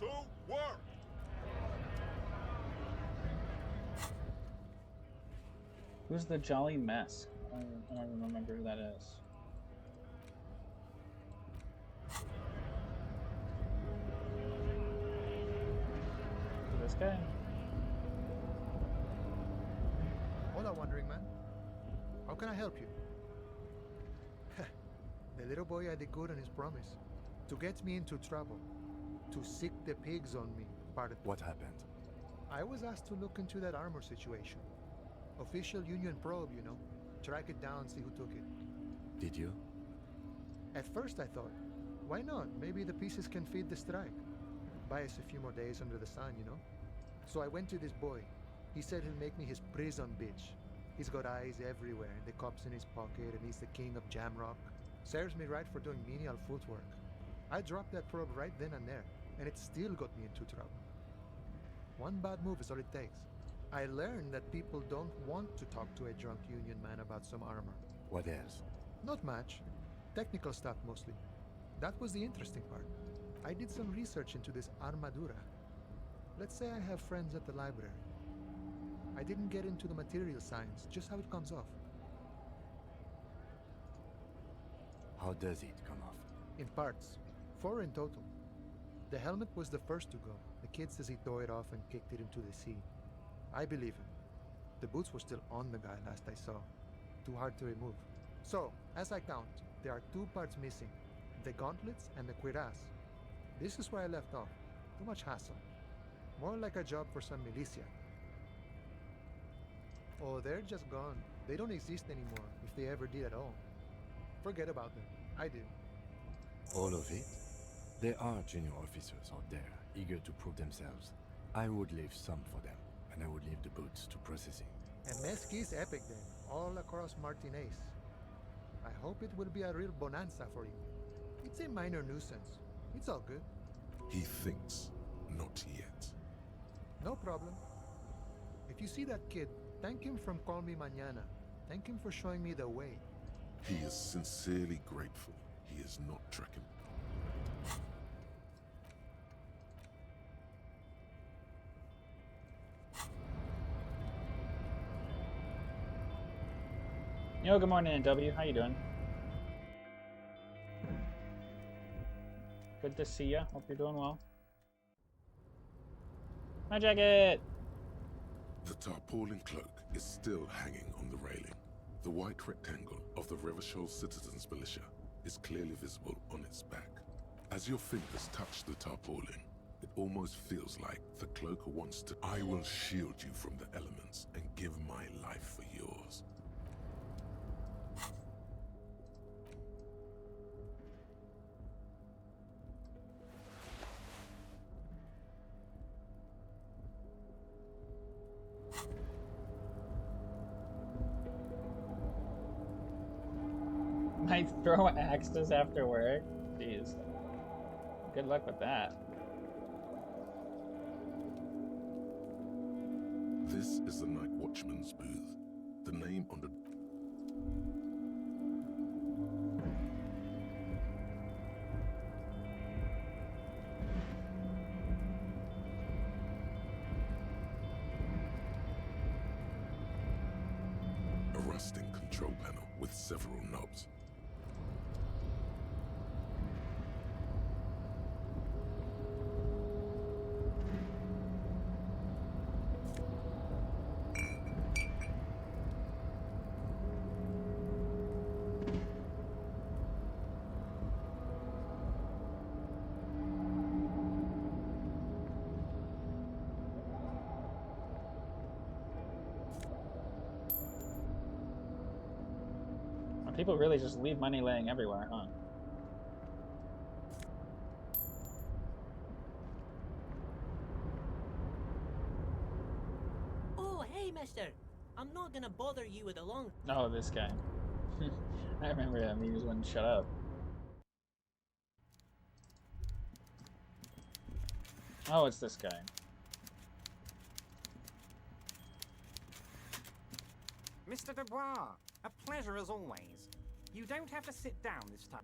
to work! Who's the Jolly Mess? I don't even remember who that is. This guy? Hola, Wandering Man. How can I help you? The little boy had it good on his promise. To get me into trouble. To sick the pigs on me. Pardon. What happened? I was asked to look into that armor situation. Official Union probe, you know. Track it down, see who took it. Did you? At first I thought, why not? Maybe the pieces can feed the strike. Buy us a few more days under the sun, you know? So I went to this boy. He said he'll make me his prison bitch. He's got eyes everywhere, and the cop's in his pocket, and he's the king of Jamrock. Serves me right for doing menial footwork. I dropped that probe right then and there, and it still got me into trouble. One bad move is all it takes. I learned that people don't want to talk to a drunk Union man about some armor. What else? Not much. Technical stuff mostly. That was the interesting part. I did some research into this armadura. Let's say I have friends at the library. I didn't get into the material science, just how it comes off. How does it come off? In parts. 4 in total. The helmet was the first to go. The kid says he tore it off and kicked it into the sea. I believe him. The boots were still on the guy last I saw. Too hard to remove. So, as I count, there are 2 parts missing. The gauntlets and the cuirass. This is where I left off. Too much hassle. More like a job for some militia. Oh, they're just gone. They don't exist anymore, if they ever did at all. Forget about them. I did. All of it? There are junior officers out there, eager to prove themselves. I would leave some for them, and I would leave the boots to processing. And Mesqui's epic then, all across Martinez. I hope it will be a real bonanza for you. It's a minor nuisance. It's all good. He thinks, not yet. No problem. If you see that kid, thank him from Call Me Mañana. Thank him for showing me the way. He is sincerely grateful he is not tracking. Yo, good morning, NW. How you doing? Good to see ya. Hope you're doing well. My jacket! The tarpaulin cloak is still hanging on the railing. The white rectangle of the Revachol Citizens Militia is clearly visible on its back. As your fingers touch the tarpaulin, it almost feels like the cloak wants to. I will shield you from the elements and give my life for yours. Might throw axes after work? Jeez. Good luck with that. This is the Night Watchman's booth. The name on the... A rusting control panel with several knobs. People really just leave money laying everywhere, huh? Oh, hey, mister. I'm not gonna bother you with a long... Oh, this guy. I remember him. He just wouldn't shut up. Oh, it's this guy. Mr. Dubois, a pleasure as always. You don't have to sit down this time.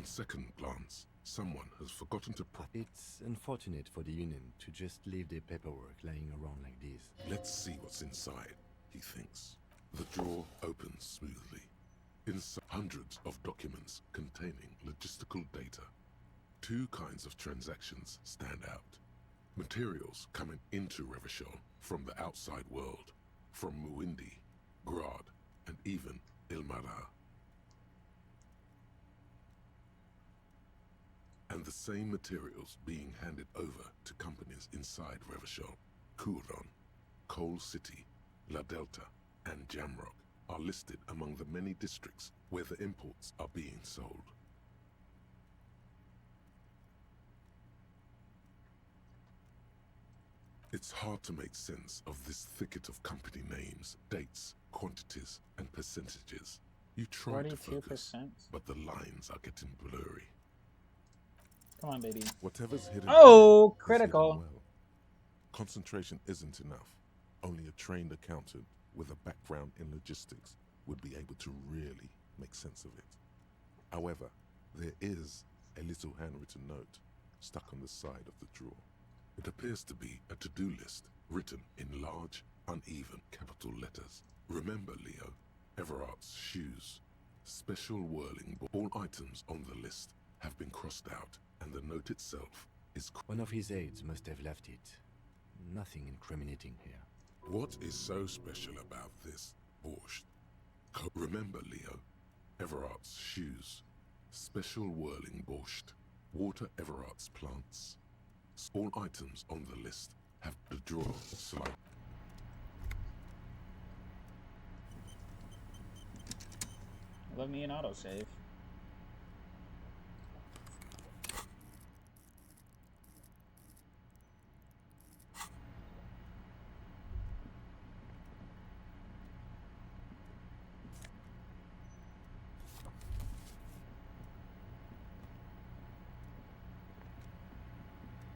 On second glance, someone has forgotten to It's unfortunate for the Union to just leave their paperwork lying around like this. Let's see what's inside, he thinks. The drawer opens smoothly. Inside, hundreds of documents containing logistical data. Two kinds of transactions stand out. Materials coming into Revachol from the outside world, from Muindi, Grad, and even Ilmara. And the same materials being handed over to companies inside Revachol. Kuron, Coal City, La Delta, and Jamrock are listed among the many districts where the imports are being sold. It's hard to make sense of this thicket of company names, dates, quantities, and percentages. You try to focus, 42%. but the lines are getting blurry. Come on, baby. Whatever's hidden Oh, here is critical. hidden well. Concentration isn't enough. Only a trained accountant with a background in logistics would be able to really make sense of it. However, there is a little handwritten note stuck on the side of the drawer. It appears to be a to-do list written in large, uneven capital letters. Remember, Leo, Everart's shoes. Special whirling ball. All items on the list have been crossed out, and the note itself is... One of his aides must have left it. Nothing incriminating here. What is so special about this borscht? Remember, Leo, Everart's shoes. Special whirling borscht. Water Everart's plants. All items on the list have the drawer slide. Let me an autosave.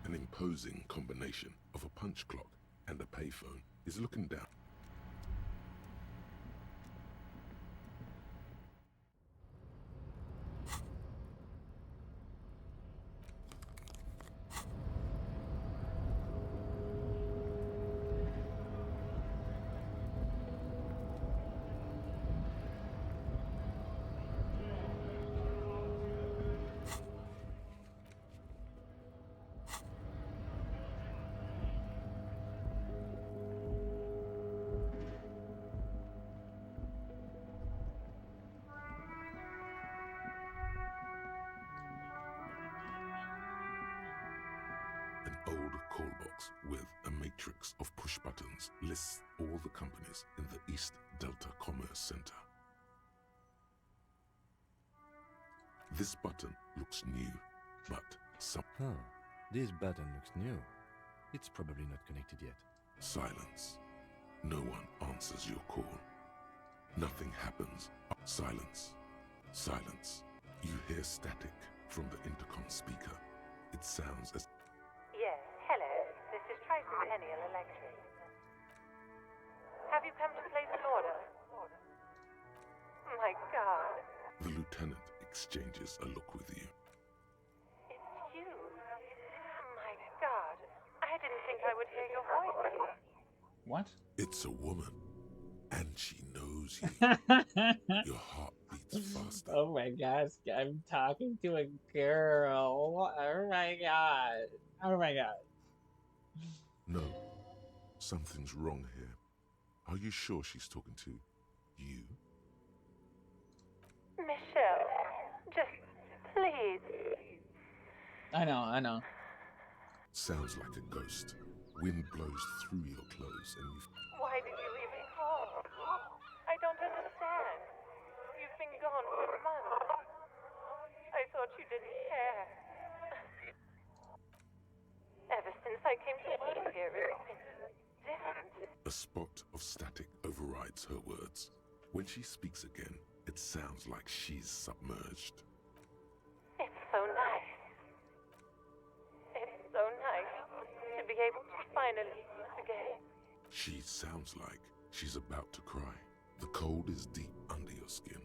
An imposing combination of a punch clock and a payphone is looking down. An old call box with a matrix of push buttons lists all the companies in the East Delta Commerce Center. This button looks new, but This button looks new. It's probably not connected yet. Silence. No one answers your call. Nothing happens. Silence. Silence. You hear static from the intercom speaker. It sounds as... Yes, hello. This is Tricentennial Electric. Have you come to place an order? My God. The lieutenant exchanges a look with you. It's you. My God. I didn't think I would hear your voice. What? It's a woman, and she knows you. Your heart beats faster. Oh my gosh, I'm talking to a girl. Oh my god. Oh my god. No, something's wrong here. Are you sure she's talking to you? Michelle, just please. I know. Sounds like a ghost. Wind blows through your clothes and you... Why did you even call? I don't understand. You've been gone for months. I thought you didn't care. Ever since I came to work here, it's been different. A spot of static overrides her words. When she speaks again, it sounds like she's submerged. It's so nice. It's so nice to be able to finally meet again. She sounds like she's about to cry. The cold is deep under your skin,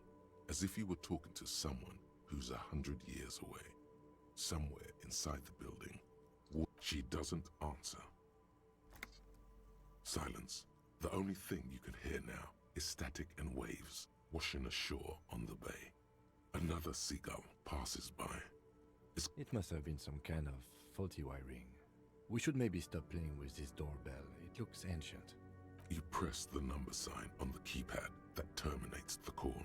as if you were talking to someone who's 100 years away, somewhere inside the building. She doesn't answer. Silence. The only thing you can hear now is static and waves washing ashore on the bay. Another seagull passes by. It must have been some kind of faulty wiring. We should maybe stop playing with this doorbell. It looks ancient. You press the number sign on the keypad that terminates the call.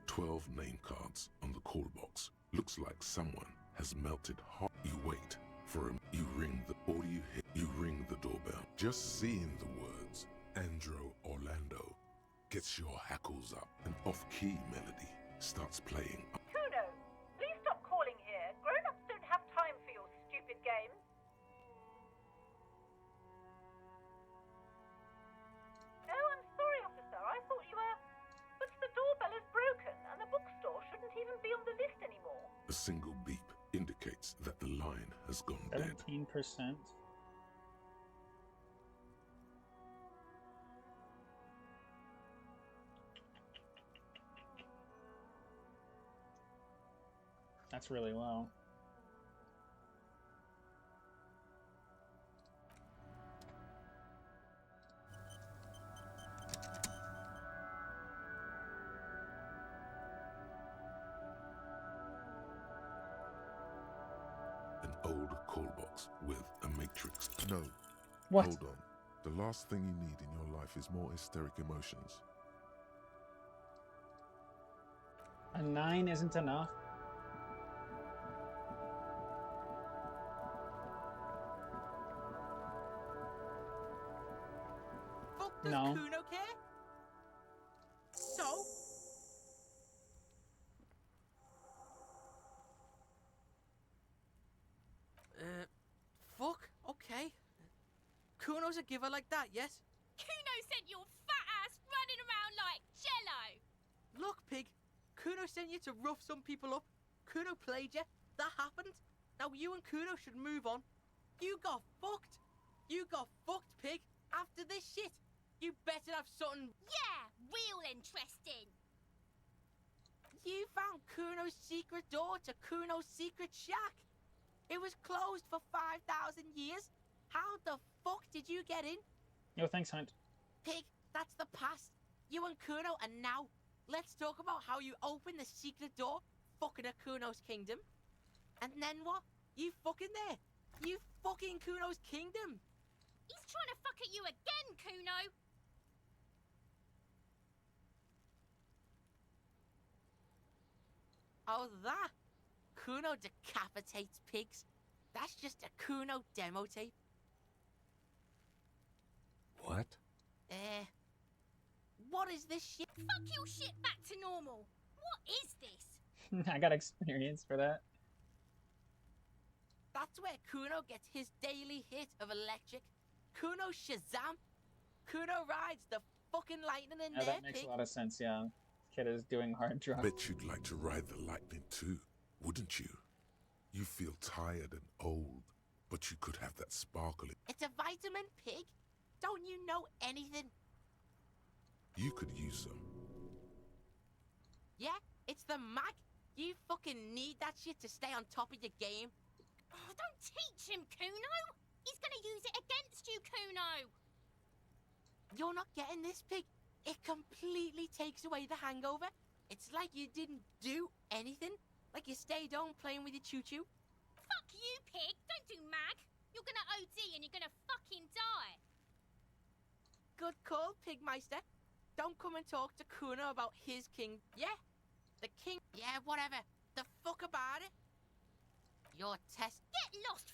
12 name cards on the call box. Looks like someone has melted hot. You wait for him. You ring the doorbell. Just seeing the words Andro Orlando gets your hackles up. An off-key melody starts playing. Kuno, please stop calling here. Grown-ups don't have time for your stupid games. Oh, I'm sorry, officer. I thought you were... But the doorbell is broken, and the bookstore shouldn't even be on the list anymore. A single beep indicates that the line has gone dead. 17%. That's really low. An old call box with a matrix. No. What? Hold on. The last thing you need in your life is more hysteric emotions. A 9 isn't enough. Fuck, does No. Kuno care? So? Fuck, okay. Kuno's a giver like that, yes? Kuno sent your fat ass running around like jello. Look, pig. Kuno sent you to rough some people up. Kuno played you. That happened. Now you and Kuno should move on. You got fucked. You got fucked, pig. After this shit, you better have something. Yeah, real interesting. You found Kuno's secret door to Kuno's secret shack. It was closed for 5,000 years. How the fuck did you get in? Yo, thanks, Hunt. Pig, that's the past. You and Kuno are now. Let's talk about how you opened the secret door, fucking at Kuno's kingdom. And then what? You fucking there. You fucking Kuno's kingdom. He's trying to fuck at you again, Kuno. Oh, that? Kuno decapitates pigs. That's just a Kuno demo tape. What? What is this shit? Fuck your shit back to normal. What is this? I got experience for that. That's where Kuno gets his daily hit of electric. Kuno Shazam. Kuno rides the fucking lightning in Yeah, there, that makes pig. a lot of sense, yeah. Kid is doing hard drugs. Bet you'd like to ride the lightning too, wouldn't you? You feel tired and old, but you could have that sparkle. It's a vitamin, pig. Don't you know anything? You could use some. Yeah, it's the mag. You fucking need that shit to stay on top of your game. Oh, don't teach him, Kuno. He's gonna use it against you, Kuno. You're not getting this, pig. It completely takes away the hangover. It's like you didn't do anything. Like you stayed home playing with your choo-choo. Fuck you, pig. Don't do mag. You're gonna OD and you're gonna fucking die. Good call, Pigmeister. Don't come and talk to Kuno about his king. Yeah, the king. Yeah, whatever. The fuck about it. Your test. Get lost.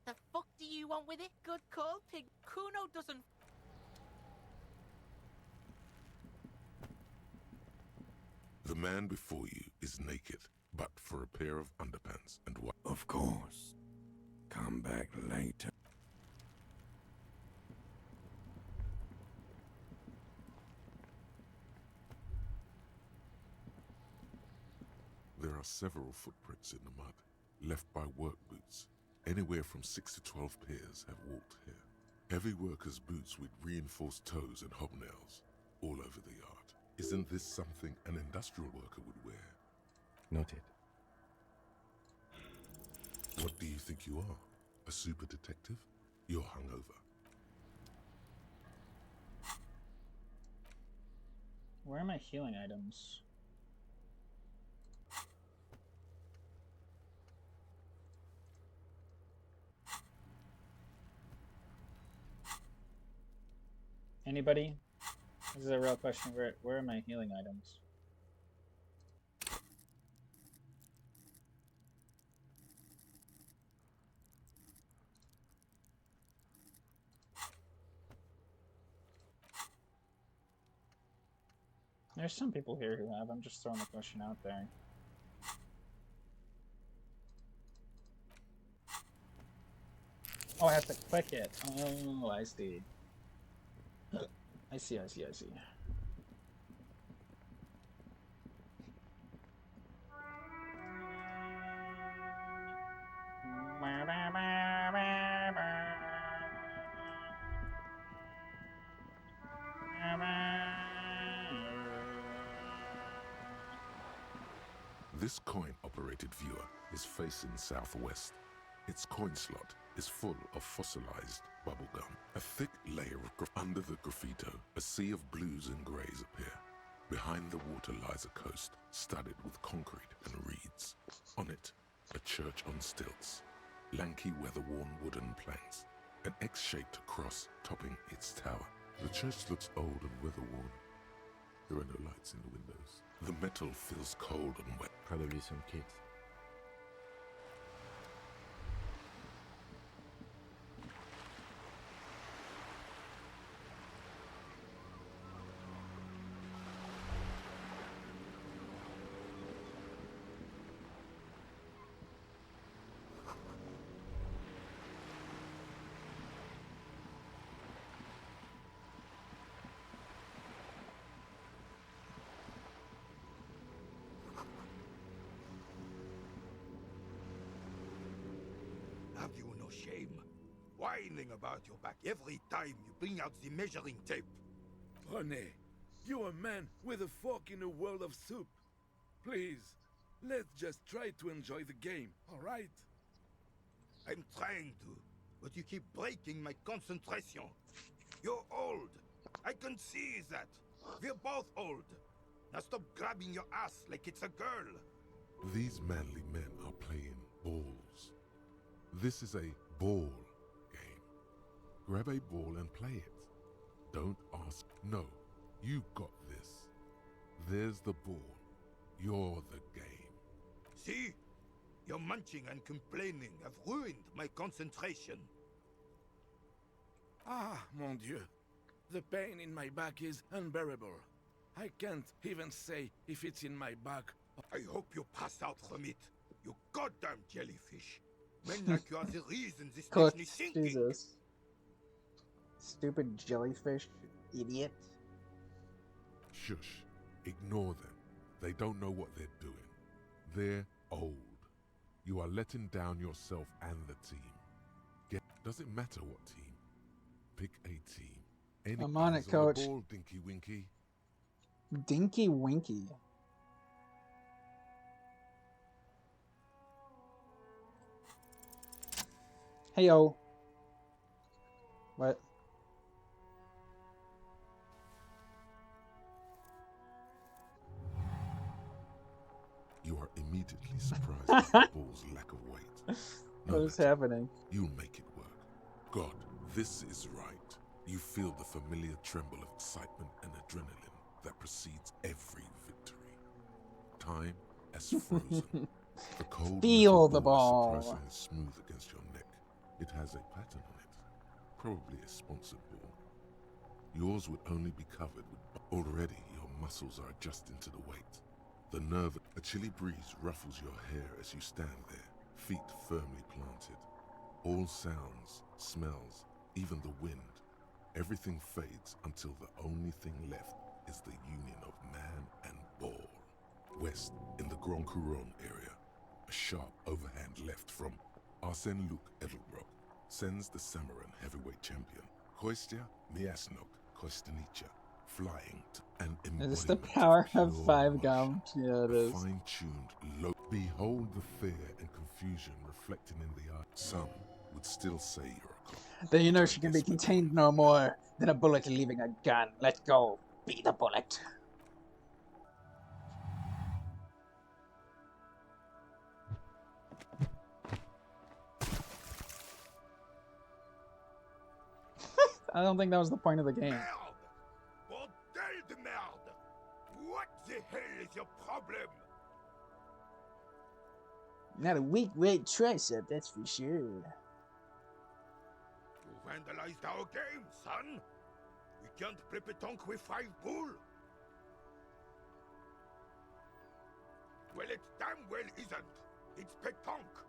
The fuck do you want with it? Good call, pig. Kuno doesn't. The man before you is naked, but for a pair of underpants and what? Of course. Come back later. There are several footprints in the mud, left by work boots. Anywhere from 6 to 12 pairs have walked here. Heavy workers' boots with reinforced toes and hobnails all over the yard. Isn't this something an industrial worker would wear? Noted. What do you think you are? A super detective? You're hungover. Where are my healing items? Anybody? This is a real question. Where are my healing items? There's some people here who have. I'm just throwing the question out there. Oh, I have to click it. Oh, I see. I see. This coin-operated viewer is facing southwest. Its coin slot is full of fossilized bubblegum. A thick layer of under the graffito, a sea of blues and grays appear. Behind the water lies a coast studded with concrete and reeds. On it, a church on stilts, lanky weather-worn wooden planks, an X-shaped cross topping its tower. The church looks old and weather-worn. There are no lights in the windows. The metal feels cold and wet. Probably some kids. Have you no shame? Whining about your back every time you bring out the measuring tape. René, you're a man with a fork in a world of soup. Please, let's just try to enjoy the game, all right? I'm trying to, but you keep breaking my concentration. You're old. I can see that. We're both old. Now stop grabbing your ass like it's a girl. These manly men are playing balls. This is a ball game. Grab a ball and play it. Don't ask. No, you got this. There's the ball. You're the game. See? Your munching and complaining have ruined my concentration. Ah, mon Dieu. The pain in my back is unbearable. I can't even say if it's in my back. I hope you pass out from it. You goddamn jellyfish. Men like you are the reason this nation is sinking. Jesus. Stupid jellyfish idiot. Shush. Ignore them. They don't know what they're doing. They're old. You are letting down yourself and the team. Doesn't matter what team. Pick a team. Any I'm on it, eyes the coach. Ball, Dinky Winky. Dinky Winky. Hey yo. What? You are immediately surprised by the ball's lack of weight. What is happening? You'll make it work. God, this is right. You feel the familiar tremble of excitement and adrenaline that precedes every victory. Time has frozen. The cold Feel metal the ball ball. is surprisingly smooth against your neck. It has a pattern on it. Probably a sponsored ball. Yours would only be covered with... Already, your muscles are adjusting to the weight. The nerve... A chilly breeze ruffles your hair as you stand there, feet firmly planted. All sounds, smells, even the wind. Everything fades until the only thing left is the union of man and ball. West, in the Grand Couronne area, a sharp overhand left from Arsène Luc Edelbrock sends the Samaran heavyweight champion, Kostya Miasnok Kostanicha, flying and Is this the embodiment power of pure 5 emotion, gum? Yeah, it a is. fine-tuned behold the fear and confusion reflecting in the eye. Some would still say you're a cop. Then you know she can be contained no more than a bullet leaving a gun. Let go. Be the bullet. I don't think that was the point of the game. Bordel de merde! What the hell is your problem? Not a weak tricep, that's for sure. You vandalized our game, son! We can't play pétanque with 5 bull! Well, it damn well isn't. It's pétanque.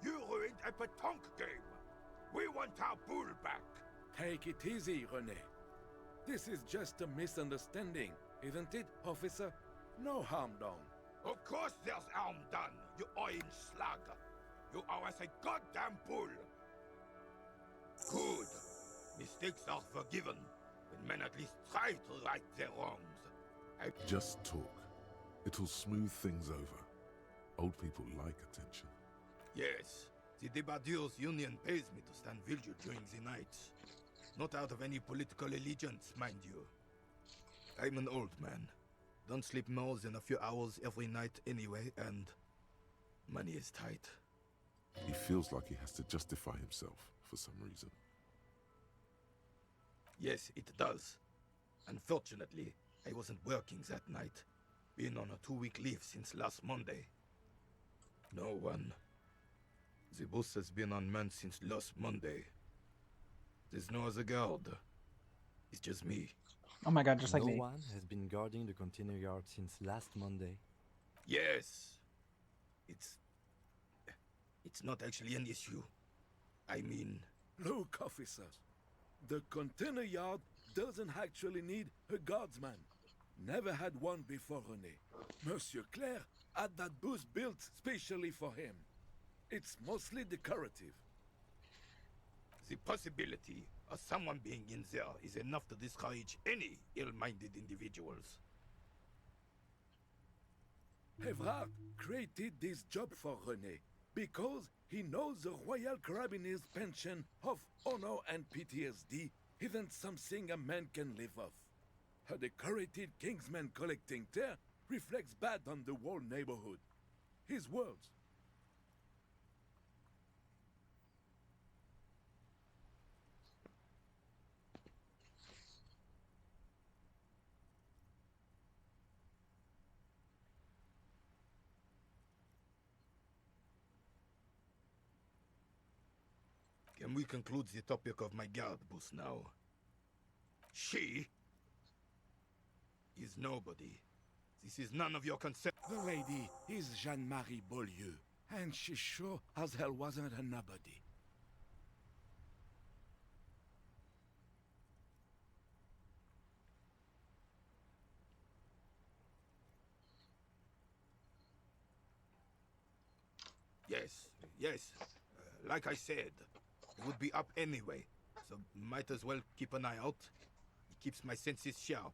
You ruined a pétanque game. We want our bull back. Take it easy, René. This is just a misunderstanding, isn't it, officer? No harm done. Of course there's harm done, you orange slug. You owe us a goddamn bull. Good. Mistakes are forgiven when men at least try to right their wrongs. Just talk. It'll smooth things over. Old people like attention. Yes, the Debardeurs Union pays me to stand vigil during the nights. Not out of any political allegiance, mind you. I'm an old man. Don't sleep more than a few hours every night anyway, and money is tight. He feels like he has to justify himself for some reason. Yes, it does. Unfortunately, I wasn't working that night. Been on a 2-week leave since last Monday. No one. The boss has been unmanned since last Monday. There's no other guard. It's just me. Oh my god, just like no me. one has been guarding the container yard since last Monday. Yes. It's not actually an issue. I mean... Look, officer. The container yard doesn't actually need a guardsman. Never had one before, René. Monsieur Claire had that booth built specially for him. It's mostly decorative. The possibility of someone being in there is enough to discourage any ill-minded individuals. Evrard created this job for René because he knows the Royal Carabiniers' pension of honor and PTSD isn't something a man can live off. A decorated Kingsman collecting tear reflects bad on the whole neighborhood. His words. Can we conclude the topic of my guard boss now? She is nobody. This is none of your concern. The lady is Jeanne-Marie Beaulieu, and she sure as hell wasn't a nobody. Yes. Like I said, it would be up anyway, so might as well keep an eye out. It keeps my senses sharp.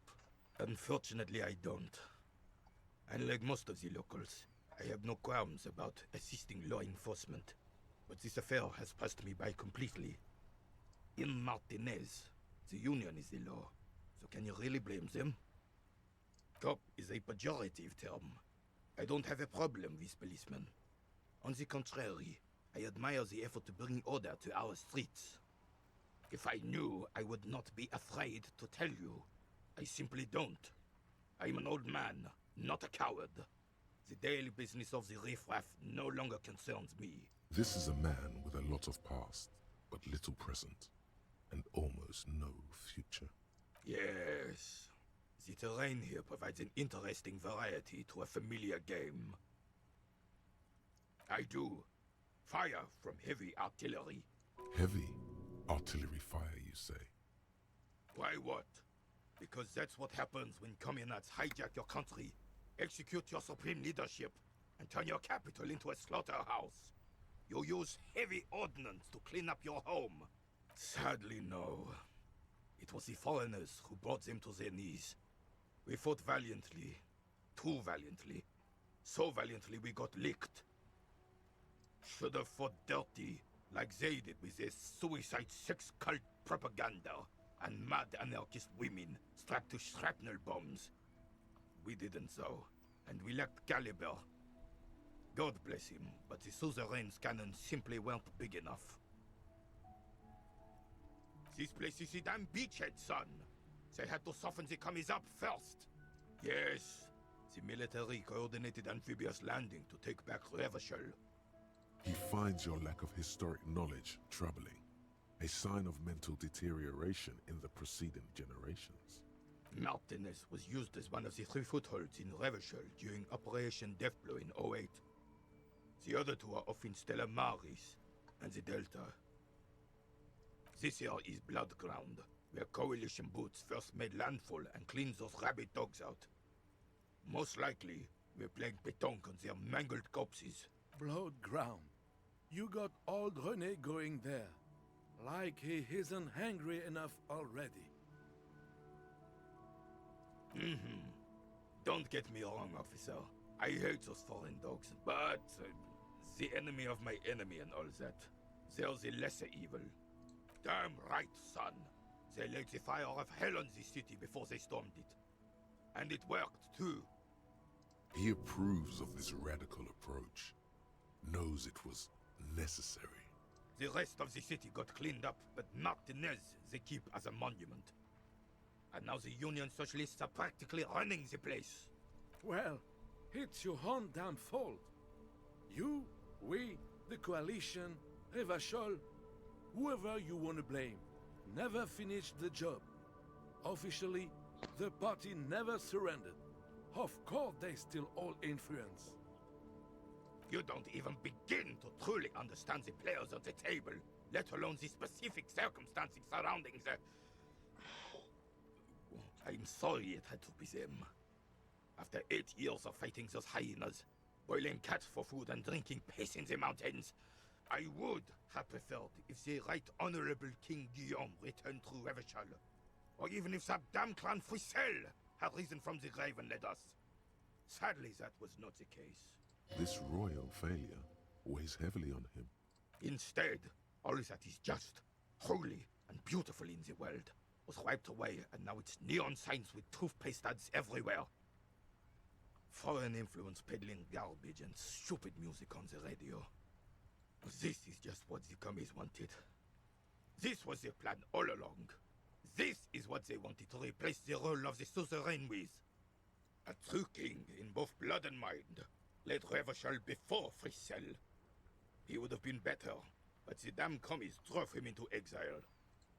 Unfortunately, I don't. Unlike most of the locals, I have no qualms about assisting law enforcement, but this affair has passed me by completely. In Martinez, the Union is the law, so can you really blame them? Cop is a pejorative term. I don't have a problem with policemen. On the contrary, I admire the effort to bring order to our streets. If I knew, I would not be afraid to tell you. I simply don't. I'm an old man, not a coward. The daily business of the riffraff no longer concerns me. This is a man with a lot of past, but little present, and almost no future. Yes. The terrain here provides an interesting variety to a familiar game. I do. Fire from heavy artillery. Heavy artillery fire, you say? Why what? Because that's what happens when communards hijack your country, execute your supreme leadership, and turn your capital into a slaughterhouse. You use heavy ordnance to clean up your home. Sadly, no. It was the foreigners who brought them to their knees. We fought valiantly. Too valiantly. So valiantly we got licked. Should have fought dirty, like they did with their suicide sex cult propaganda and mad anarchist women strapped to shrapnel bombs. We didn't though, and we lacked caliber. God bless him, but the suzerain's cannons simply weren't big enough. This place is the damn beachhead, son. They had to soften the commies up first. Yes, the military coordinated amphibious landing to take back Revachol. He finds your lack of historic knowledge troubling, a sign of mental deterioration in the preceding generations. Martinez was used as one of the 3 footholds in Revachol during Operation Deathblow in '08. The other 2 are off in Stella Maris and the Delta. This here is Blood Ground, where Coalition boots first made landfall and cleaned those rabid dogs out. Most likely, we're playing pétanque on their mangled corpses. Blood ground. You got old René going there. Like he isn't hungry enough already. Don't get me wrong, officer. I hate those foreign dogs, but the enemy of my enemy and all that. They're the lesser evil. Damn right, son. They laid the fire of hell on the city before they stormed it. And it worked, too. He approves of this radical approach, knows it was necessary. The rest of the city got cleaned up, but Martinez they keep as a monument. And now the Union Socialists are practically running the place. Well, it's your own damn fault. You, we, the coalition, Revachol, whoever you want to blame, never finished the job. Officially, the party never surrendered. Of course they still all influence. You don't even begin to truly understand the players at the table, let alone the specific circumstances surrounding the... I'm sorry it had to be them. After 8 years of fighting those hyenas, boiling cats for food and drinking piss in the mountains, I would have preferred if the Right Honorable King Guillaume returned through Revachol, or even if that damn clan Frissel had risen from the grave and led us. Sadly, that was not the case. This royal failure weighs heavily on him. Instead, all that is just, holy, and beautiful in the world was wiped away, and now it's neon signs with toothpaste ads everywhere. Foreign influence peddling garbage and stupid music on the radio. This is just what the commies wanted. This was their plan all along. This is what they wanted to replace the role of the suzerain with. A true king in both blood and mind led Revachol before Frissel. He would have been better, but the damn commies drove him into exile.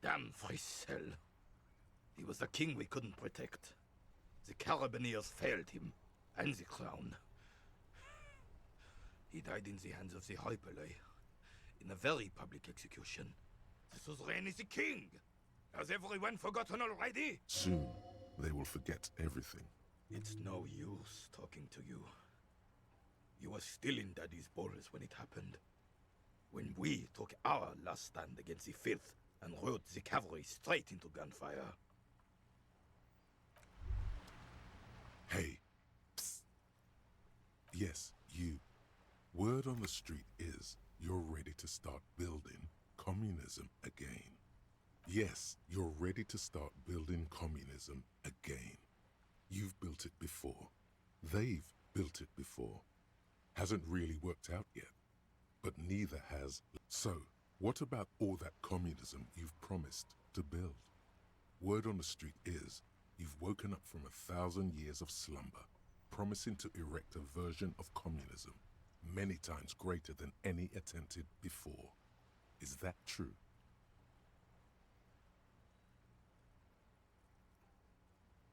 Damn Frissel. He was the king we couldn't protect. The Carabineers failed him, and the crown. He died in the hands of the Hyperlay, in a very public execution. The suzerain is the king! Has everyone forgotten already? Soon, they will forget everything. It's no use talking to you. You were still in Daddy's balls when it happened. When we took our last stand against the filth and rode the cavalry straight into gunfire. Hey, psst. Yes, you. Word on the street is you're ready to start building communism again. Yes, you're ready to start building communism again. You've built it before. They've built it before. Hasn't really worked out yet, but neither has. So, what about all that communism you've promised to build? Word on the street is you've woken up from 1,000 years of slumber, promising to erect a version of communism many times greater than any attempted before. Is that true?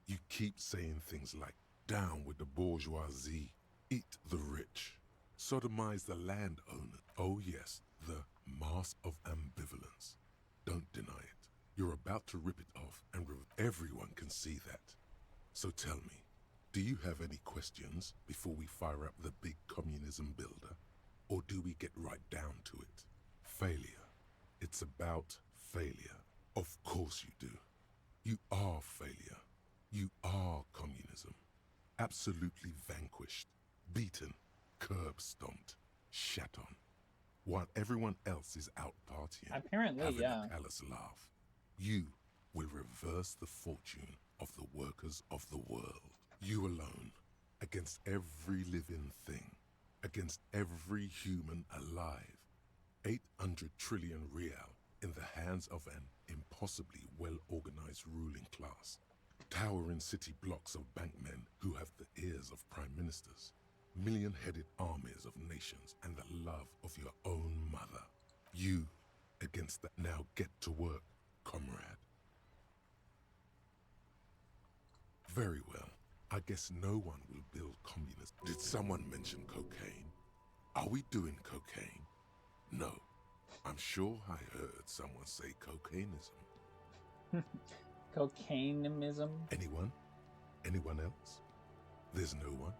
You keep saying things like, down with the bourgeoisie, eat the rich, sodomize the landowner. Oh yes, the mask of ambivalence. Don't deny it. You're about to rip it off, and everyone can see that. So tell me, do you have any questions before we fire up the big communism builder? Or do we get right down to it? Failure. It's about failure. Of course you do. You are failure. You are communism. Absolutely vanquished, beaten, curb stomped, shat on. While everyone else is out partying, Apparently, having yeah. a callous laugh, you will reverse the fortune of the workers of the world. You alone, against every living thing, against every human alive. 800 trillion real in the hands of an impossibly well-organized ruling class. Towering city blocks of bankmen who have the ears of prime ministers. Million-headed armies of nations and the love of your own mother. You against that. Now get to work, comrade. Very well. I guess no one will build communism. Did someone mention cocaine? Are we doing cocaine? No. I'm sure I heard someone say cocainism. Cocainism? Anyone? Anyone else? There's no one?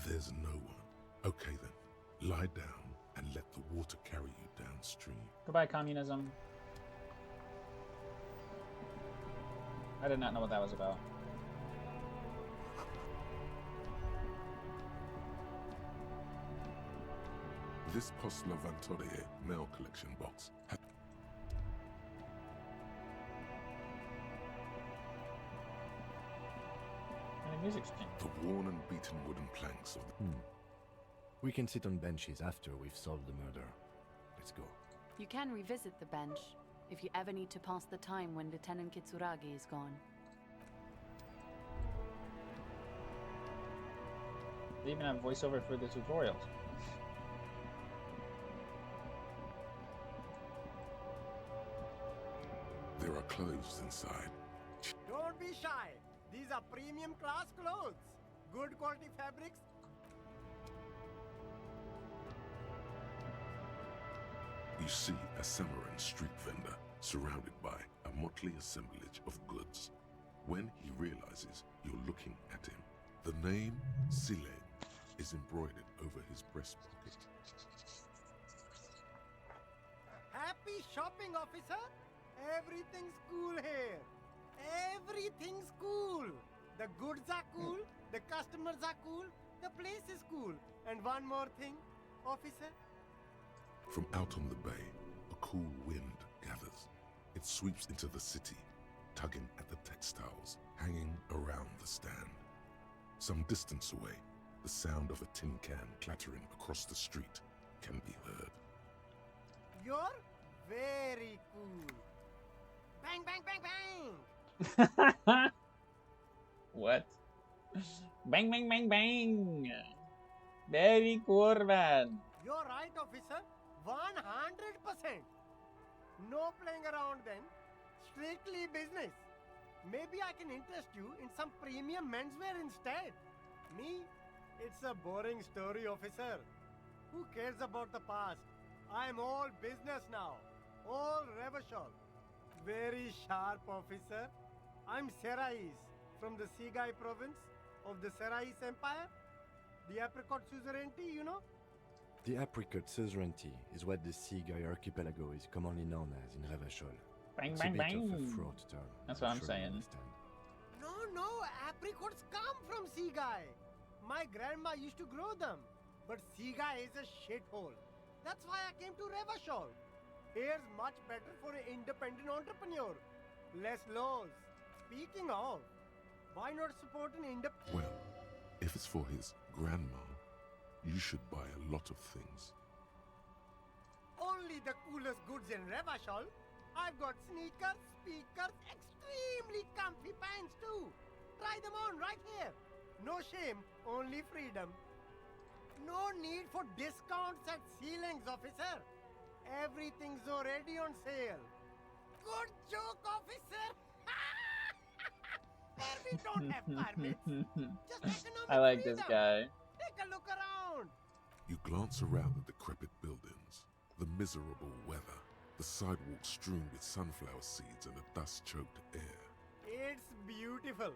There's no one. Okay then, lie down and let the water carry you downstream. Goodbye, communism. I did not know what that was about. This Post Lavatorie mail collection box had... And a music stream. The worn and beaten wooden planks of the... We can sit on benches after we've solved the murder. Let's go. You can revisit the bench if you ever need to pass the time when Lieutenant Kitsuragi is gone. They even have voiceover for the tutorials. There are clothes inside. Don't be shy. These are premium class clothes. Good quality fabrics. You see a Samoran street vendor surrounded by a motley assemblage of goods. When he realizes you're looking at him, the name Sile is embroidered over his breast pocket. Happy shopping, officer. Everything's cool here. Everything's cool. The goods are cool. The customers are cool. The place is cool. And one more thing, officer. From out on the bay, a cool wind gathers. It sweeps into the city, tugging at the textiles hanging around the stand. Some distance away, the sound of a tin can clattering across the street can be heard. You're very cool. Bang, bang, bang, bang! What? Bang, bang, bang, bang! Very cool, man. You're right, officer. 100%. No playing around then. Strictly business. Maybe I can interest you in some premium menswear instead. Me? It's a boring story, officer. Who cares about the past? I'm all business now. All Revachol. Very sharp, officer. I'm Serais, from the Sigai province of the Serais Empire. The apricot suzerainty, you know? The apricot suzerainty is what the Sigai archipelago is commonly known as in Revachol. Bang, It's bang, a bit bang. of a fraught term. That's what I'm sure you saying. understand. No, apricots come from Sigai. My grandma used to grow them. But Sigai is a shithole. That's why I came to Revachol. Here's much better for an independent entrepreneur. Less laws. Speaking of, why not support an independent... Well, if it's for his grandma, you should buy a lot of things. Only the coolest goods in Revachol. I've got sneakers, speakers, extremely comfy pants too. Try them on right here. No shame, only freedom. No need for discounts at ceilings, officer. Everything's already on sale. Good joke, officer. Where we don't have permits. Just economic I like freedom. this guy. Take a look around. You glance around the decrepit buildings, the miserable weather, the sidewalks strewn with sunflower seeds and the dust-choked air. It's beautiful.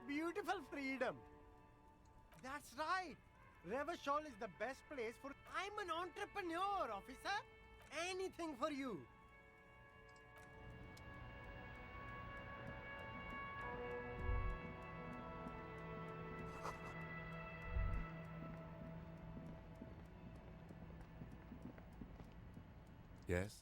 Beautiful freedom. That's right. Revachol is the best place for... I'm an entrepreneur, officer. Anything for you. Yes?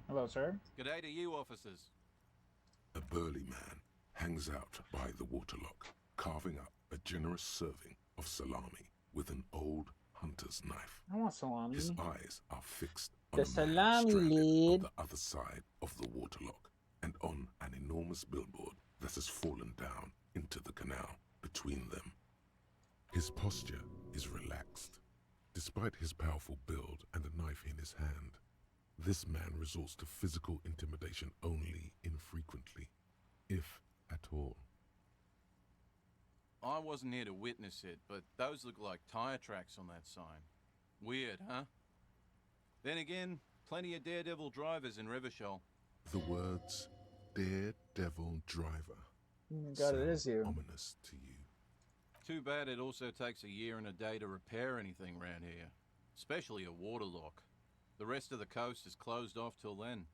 Hello, sir. Good day to you, officers. A burly man hangs out by the waterlock, carving up a generous serving of salami with an old hunter's knife. I want salami. His eyes are fixed on The a man salami stranded lead. on the other side of the waterlock and on an enormous billboard that has fallen down into the canal between them. His posture is relaxed. Despite his powerful build and a knife in his hand, this man resorts to physical intimidation only infrequently, if at all. I wasn't here to witness it, but those look like tire tracks on that sign. Weird, huh? Then again, plenty of daredevil drivers in Revachol. The words daredevil driver Oh my God, it is you. ominous to you. Too bad it also takes a year and a day to repair anything around here, especially a waterlock. The rest of the coast is closed off till then.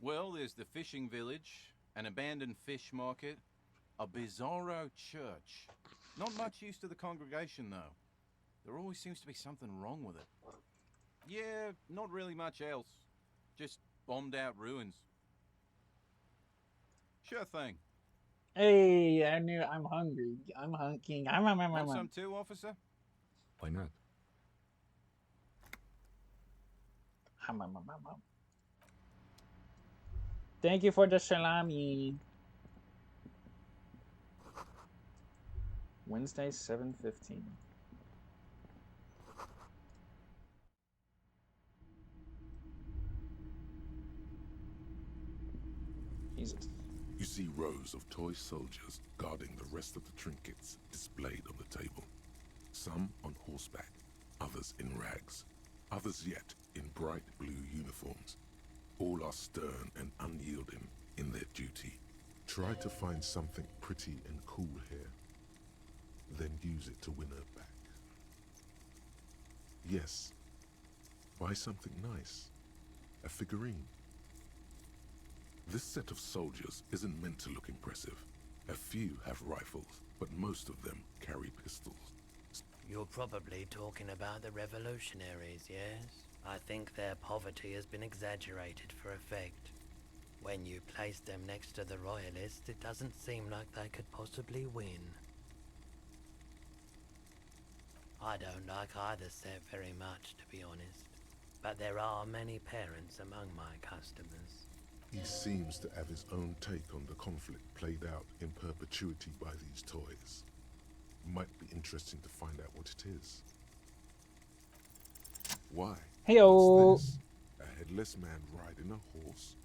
Well, there's the fishing village, an abandoned fish market, a bizarro church. Not much use to the congregation, though. There always seems to be something wrong with it. Yeah, not really much else. Just bombed out ruins. Sure thing. Hey, I knew. I'm hungry. I'm hunking. Want some too, officer? Why not? Thank you for the salami. Wednesday, 7:15. Jesus. You see rows of toy soldiers guarding the rest of the trinkets displayed on the table. Some on horseback, others in rags, others yet in bright blue uniforms. All are stern and unyielding in their duty. Try to find something pretty and cool here, then use it to win her back. Yes, buy something nice, a figurine. This set of soldiers isn't meant to look impressive. A few have rifles, but most of them carry pistols. You're probably talking about the revolutionaries, yes? I think their poverty has been exaggerated for effect. When you place them next to the royalists, it doesn't seem like they could possibly win. I don't like either set very much, to be honest. But there are many parents among my customers. He seems to have his own take on the conflict played out in perpetuity by these toys. Might be interesting to find out what it is. Why? Heyo. What's this? A headless man riding a horse?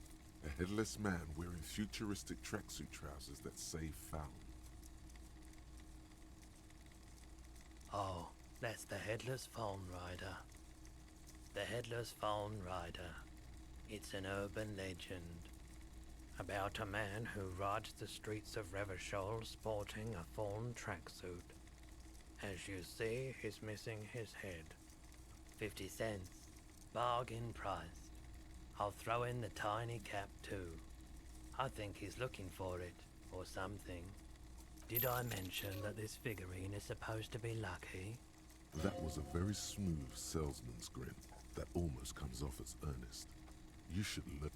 A headless man wearing futuristic tracksuit trousers that say found. Oh, that's the Headless Phone Rider. The Headless Phone Rider. It's an urban legend about a man who rides the streets of Revachol sporting a fawn tracksuit. As you see, he's missing his head. 50 cents. Bargain price. I'll throw in the tiny cap too. I think he's looking for it, or something. Did I mention that this figurine is supposed to be lucky? That was a very smooth salesman's grin that almost comes off as earnest. You should look.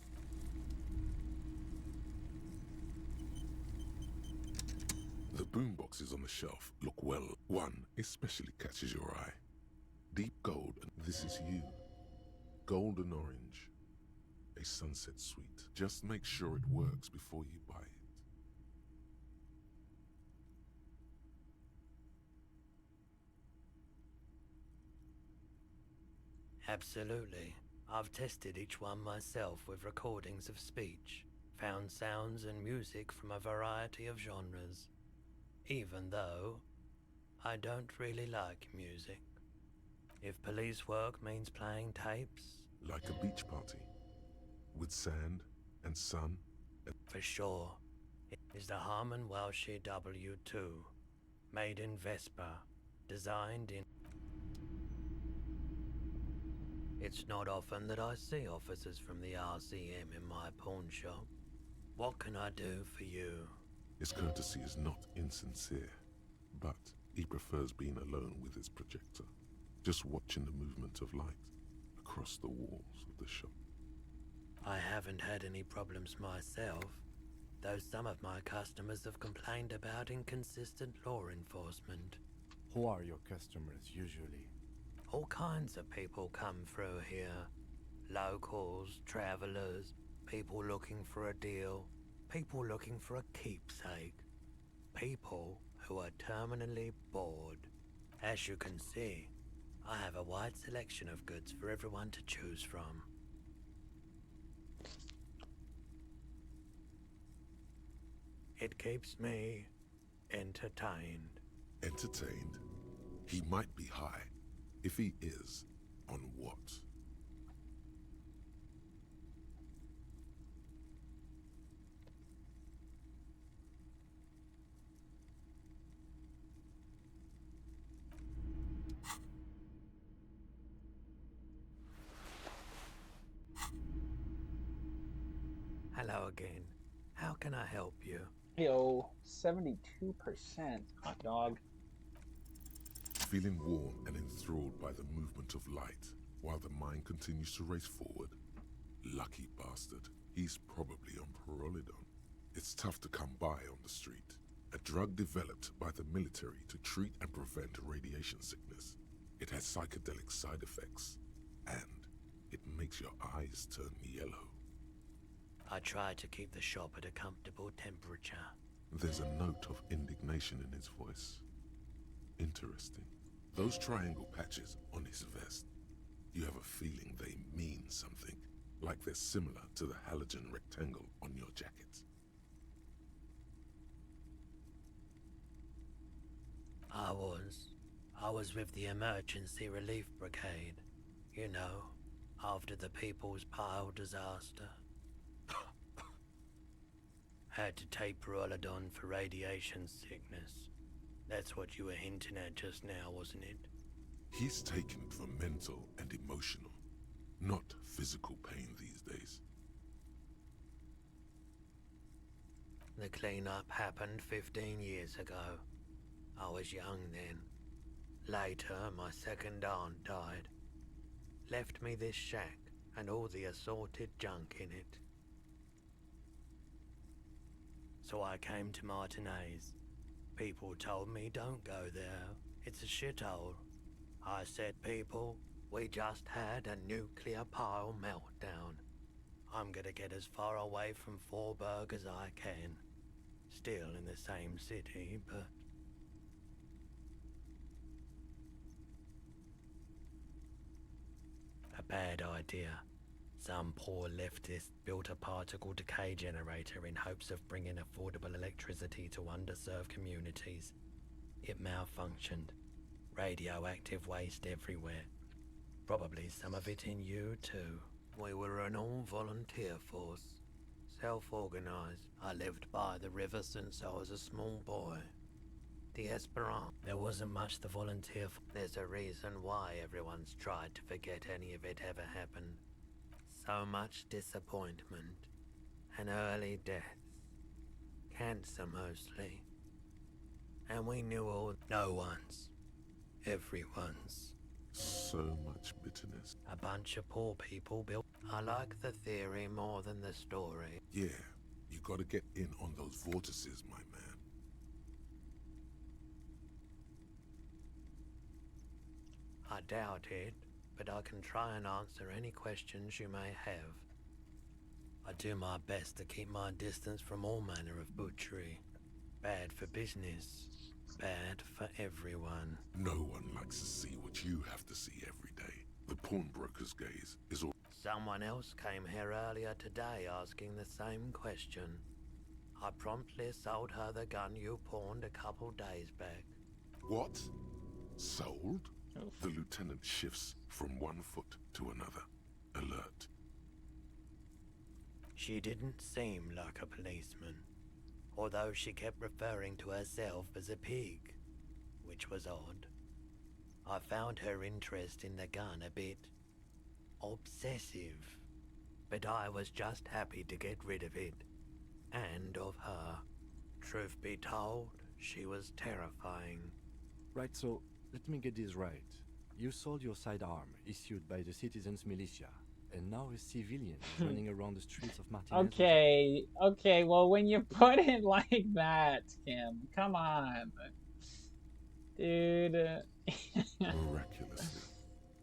The boomboxes on the shelf look well. One especially catches your eye. Deep gold, and this is you. Golden orange. A sunset suite. Just make sure it works before you buy it. Absolutely. I've tested each one myself with recordings of speech, found sounds and music from a variety of genres, even though I don't really like music. If police work means playing tapes... Like a beach party, with sand and sun. For sure. It is the Harmon Welsh W2, made in Vespa. designed in... It's not often that I see officers from the RCM in my pawn shop. What can I do for you? His courtesy is not insincere, but he prefers being alone with his projector, just watching the movement of light across the walls of the shop. I haven't had any problems myself, though some of my customers have complained about inconsistent law enforcement. Who are your customers usually? All kinds of people come through here. Locals, travelers, people looking for a deal, people looking for a keepsake, people who are terminally bored. As you can see, I have a wide selection of goods for everyone to choose from. It keeps me entertained. Entertained? He might be high. If he is, on what? Hello again. How can I help you? Yo, 72%. Hot dog. Feeling warm and enthralled by the movement of light, while the mind continues to race forward. Lucky bastard. He's probably on Parolidon. It's tough to come by on the street. A drug developed by the military to treat and prevent radiation sickness. It has psychedelic side effects, and it makes your eyes turn yellow. I try to keep the shop at a comfortable temperature. There's a note of indignation in his voice. Interesting. Those triangle patches on his vest, you have a feeling they mean something, like they're similar to the halogen rectangle on your jacket. I was with the Emergency Relief Brigade. You know, after the People's Pile disaster. Had to take Parolidon for radiation sickness. That's what you were hinting at just now, wasn't it? He's taken it for mental and emotional, not physical pain these days. The cleanup happened 15 years ago. I was young then. Later, my second aunt died. Left me this shack and all the assorted junk in it. So I came to Martinez. People told me don't go there. It's a shithole. I said, people, we just had a nuclear pile meltdown. I'm gonna get as far away from Forburg as I can. Still in the same city, but... a bad idea. Some poor leftist built a particle decay generator in hopes of bringing affordable electricity to underserved communities. It malfunctioned. Radioactive waste everywhere. Probably some of it in you too. We were an all-volunteer force. Self-organized. I lived by the river since I was a small boy. The Esperance. There wasn't much to volunteer for. There's a reason why everyone's tried to forget any of it ever happened. So much disappointment and early deaths. Cancer mostly. And we knew all. No one's. Everyone's. So much bitterness. A bunch of poor people built. I like the theory more than the story. Yeah, you gotta get in on those vortices, my man. I doubt it, but I can try and answer any questions you may have. I do my best to keep my distance from all manner of butchery. Bad for business, bad for everyone. No one likes to see what you have to see every day. The pawnbroker's gaze is all... Someone else came here earlier today asking the same question. I promptly sold her the gun you pawned a couple days back. What? Sold? The lieutenant shifts from one foot to another. Alert. She didn't seem like a policeman, although she kept referring to herself as a pig, which was odd. I found her interest in the gun a bit obsessive. But I was just happy to get rid of it. And of her. Truth be told, she was terrifying. Right, so let me get this right. You sold your sidearm, issued by the citizens' militia, and now a civilian is running around the streets of Martinez. Okay, okay, well, when you put it like that, Kim, come on. Dude. Miraculously,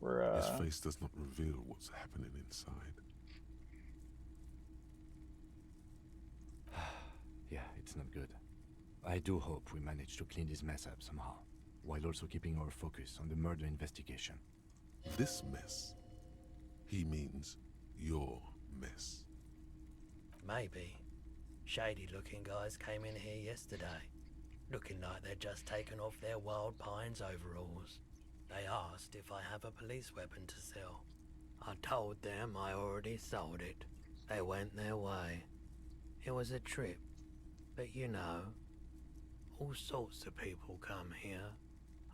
Bruh. his face does not reveal what's happening inside. Yeah, it's not good. I do hope we manage to clean this mess up somehow, while also keeping our focus on the murder investigation. This mess, he means your mess. Maybe. Shady-looking guys came in here yesterday, looking like they'd just taken off their Wild Pines overalls. They asked if I have a police weapon to sell. I told them I already sold it. They went their way. It was a trip, but you know, all sorts of people come here,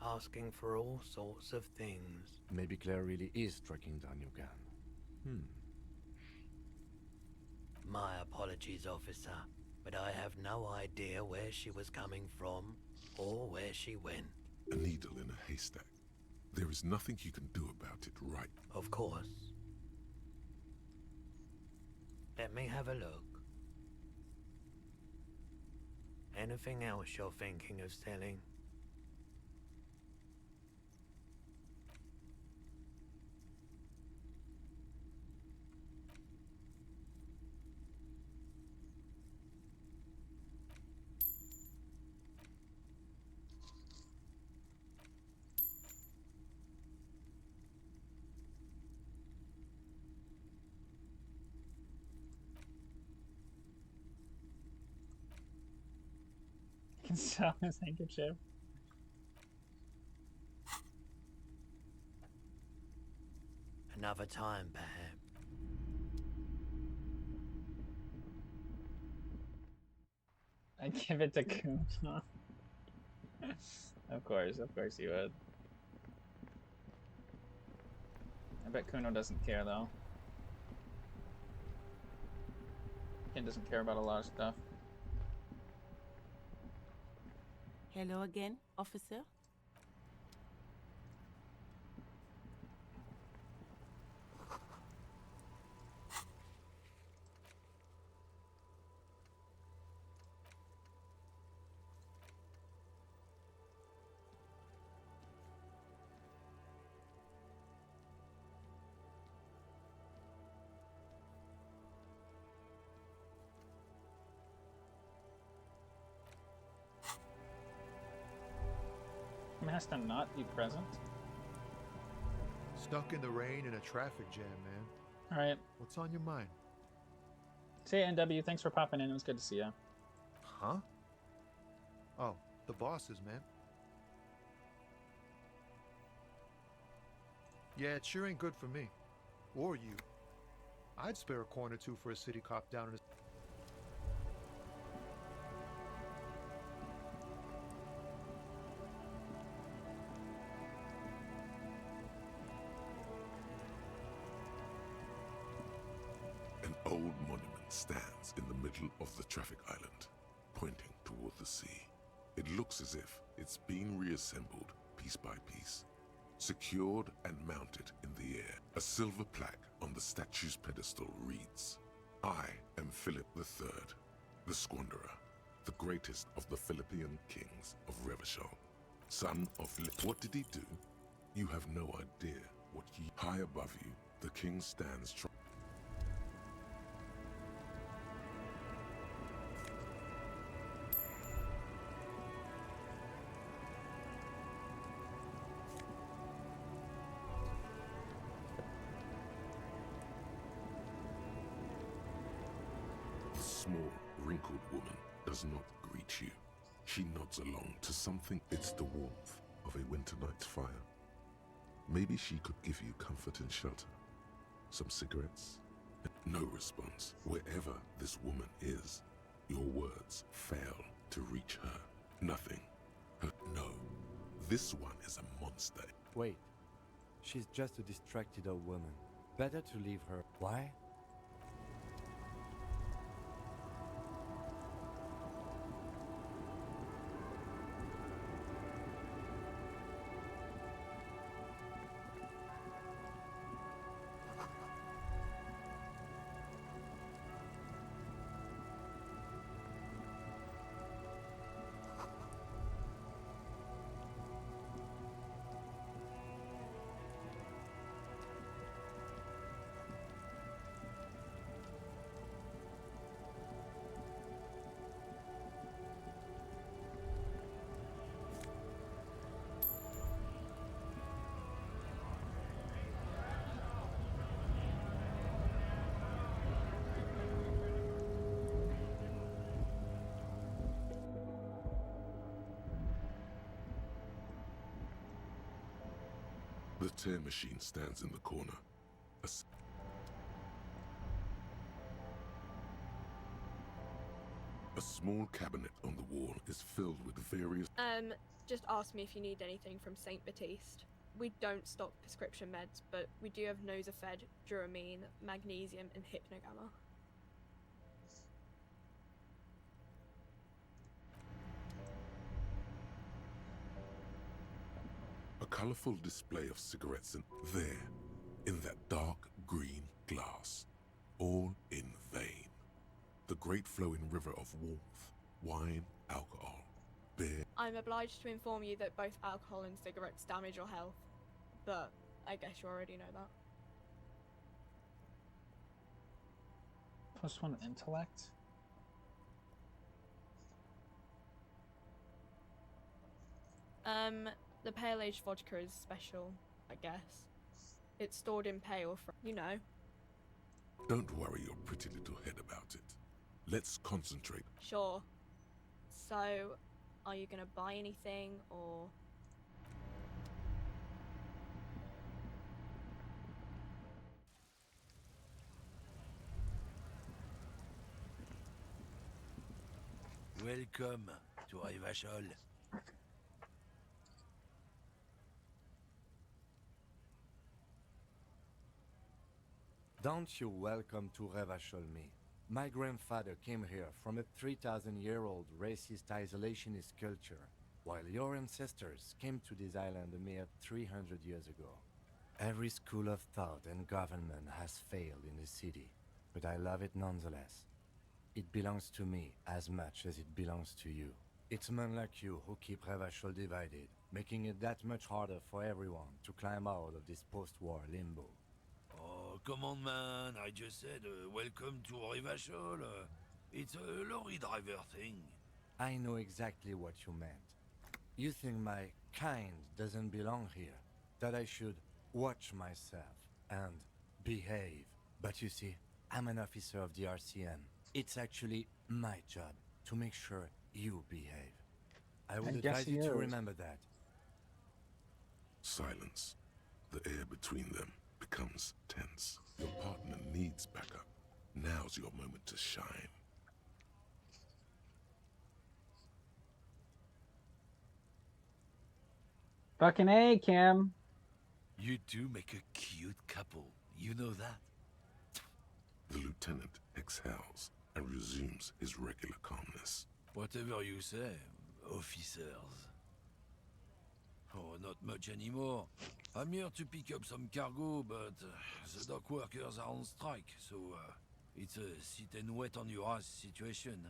asking for all sorts of things. Maybe Claire really is tracking down your gun. My apologies, officer, but I have no idea where she was coming from or where she went. A needle in a haystack. There is nothing you can do about it, right? Of course. Let me have a look. Anything else you're thinking of selling? Can sell his handkerchief. Another time, perhaps. I give it to Kuno. Of course you would. I bet Kuno doesn't care though. Ken doesn't care about a lot of stuff. Hello again, officer. Has to not be present. Stuck in the rain in a traffic jam, man. All right. What's on your mind? Say NW, thanks for popping in. It was good to see you. Huh? Oh, the bosses, man. Yeah, it sure ain't good for me. Or you. I'd spare a coin or two for a city cop down in his... An old monument stands in the middle of the traffic island, pointing toward the sea. It looks as if it's been reassembled piece by piece, secured and mounted in the air. A silver plaque on the statue's pedestal reads, "I am Philip III, the Squanderer, the greatest of the Philippian kings of Revachol, son of What did he do? You have no idea what he... High above you, the king stands The small, wrinkled woman does not greet you. She nods along to something. It's the warmth of a winter night's fire. Maybe she could give you comfort and shelter. Some cigarettes? No response. Wherever this woman is, your words fail to reach her. Nothing. No. This one is a monster. Wait. She's just a distracted old woman. Better to leave her. Why? The tear machine stands in the corner. A small cabinet on the wall is filled with various... Just ask me if you need anything from St. Baptiste. We don't stock prescription meds, but we do have Nosafed, Duramine, Magnesium, and Hypnogamma. A colorful display of cigarettes and there, in that dark green glass, all in vain. The great flowing river of warmth, wine, alcohol, beer. I'm obliged to inform you that both alcohol and cigarettes damage your health, but I guess you already know that. +1 intellect? The Pale Age vodka is special, I guess. It's stored in pale from, you know. Don't worry your pretty little head about it. Let's concentrate. Sure. So, are you gonna buy anything, or...? Welcome to Revachol. Don't you welcome to Revachol me. My grandfather came here from a 3,000-year-old racist isolationist culture, while your ancestors came to this island a mere 300 years ago. Every school of thought and government has failed in the city, but I love it nonetheless. It belongs to me as much as it belongs to you. It's men like you who keep Revachol divided, making it that much harder for everyone to climb out of this post-war limbo. Oh, come on, man. I just said, welcome to Revachol. It's a lorry driver thing. I know exactly what you meant. You think my kind doesn't belong here, that I should watch myself and behave. But you see, I'm an officer of the RCM. It's actually my job to make sure you behave. I would advise you to remember that. Silence. The air between them becomes tense. Your partner needs backup. Now's your moment to shine. Fucking A, Kim. You two make a cute couple. You know that? The lieutenant exhales and resumes his regular calmness. Whatever you say, officers. Oh, not much anymore. I'm here to pick up some cargo, but the dock workers are on strike, so it's a sit and wait on your ass situation.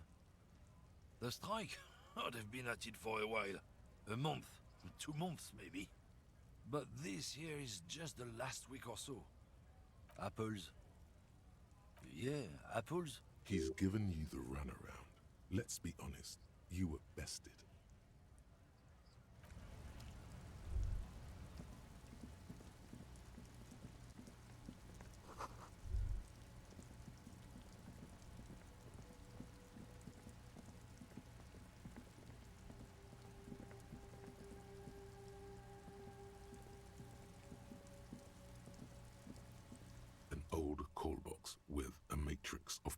The strike? Oh, they've been at it for a while. A month, 2 months maybe. But this here is just the last week or so. Apples. Yeah, apples. He's given you the runaround. Let's be honest, you were bested. An old call box with a matrix of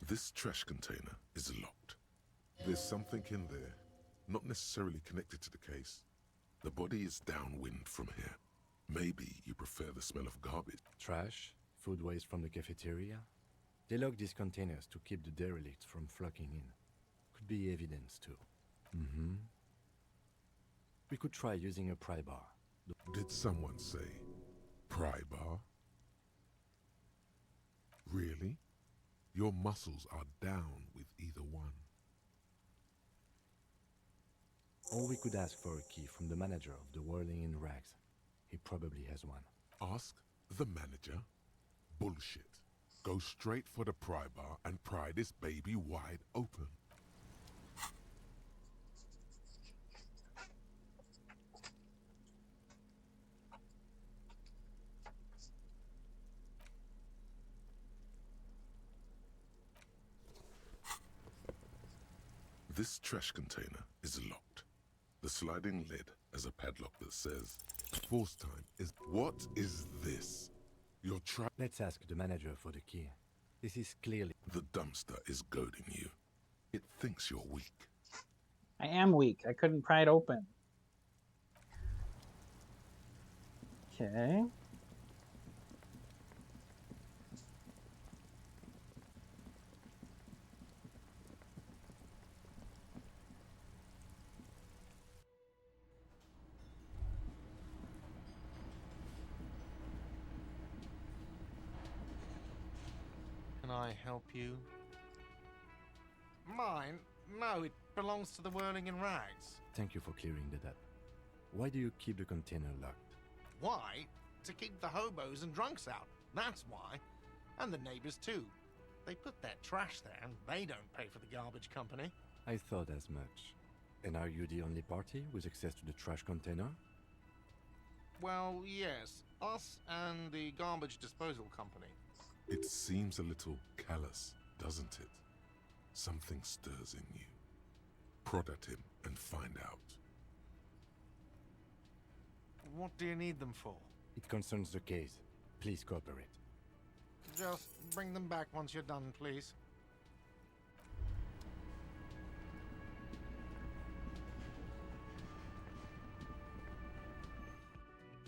This trash container is locked. There's something in there, not necessarily connected to the case. The body is downwind from here. Maybe you prefer the smell of garbage. Trash? Food waste from the cafeteria? They lock these containers to keep the derelicts from flocking in. Could be evidence too. We could try using a pry bar. Did someone say pry bar? Really? Your muscles are down with either one. Or we could ask for a key from the manager of the Whirling in Rags. He probably has one. Ask the manager? Bullshit. Go straight for the pry bar and pry this baby wide open. This trash container is locked. The sliding lid has a padlock that says, "Force time is..." What is this? You're trying... Let's ask the manager for the key. This is clearly... The dumpster is goading you. It thinks you're weak. I am weak. I couldn't pry it open. Okay. Can I help you? Mine? No, it belongs to the Whirling in Rags. Thank you for clearing that up. Why do you keep the container locked? Why? To keep the hobos and drunks out. That's why. And the neighbors too. They put their trash there and they don't pay for the garbage company. I thought as much. And are you the only party with access to the trash container? Well, yes. Us and the garbage disposal company. It seems a little callous, doesn't it? Something stirs in you. Prod at him and find out. What do you need them for? It concerns the case. Please cooperate. Just bring them back once you're done, please.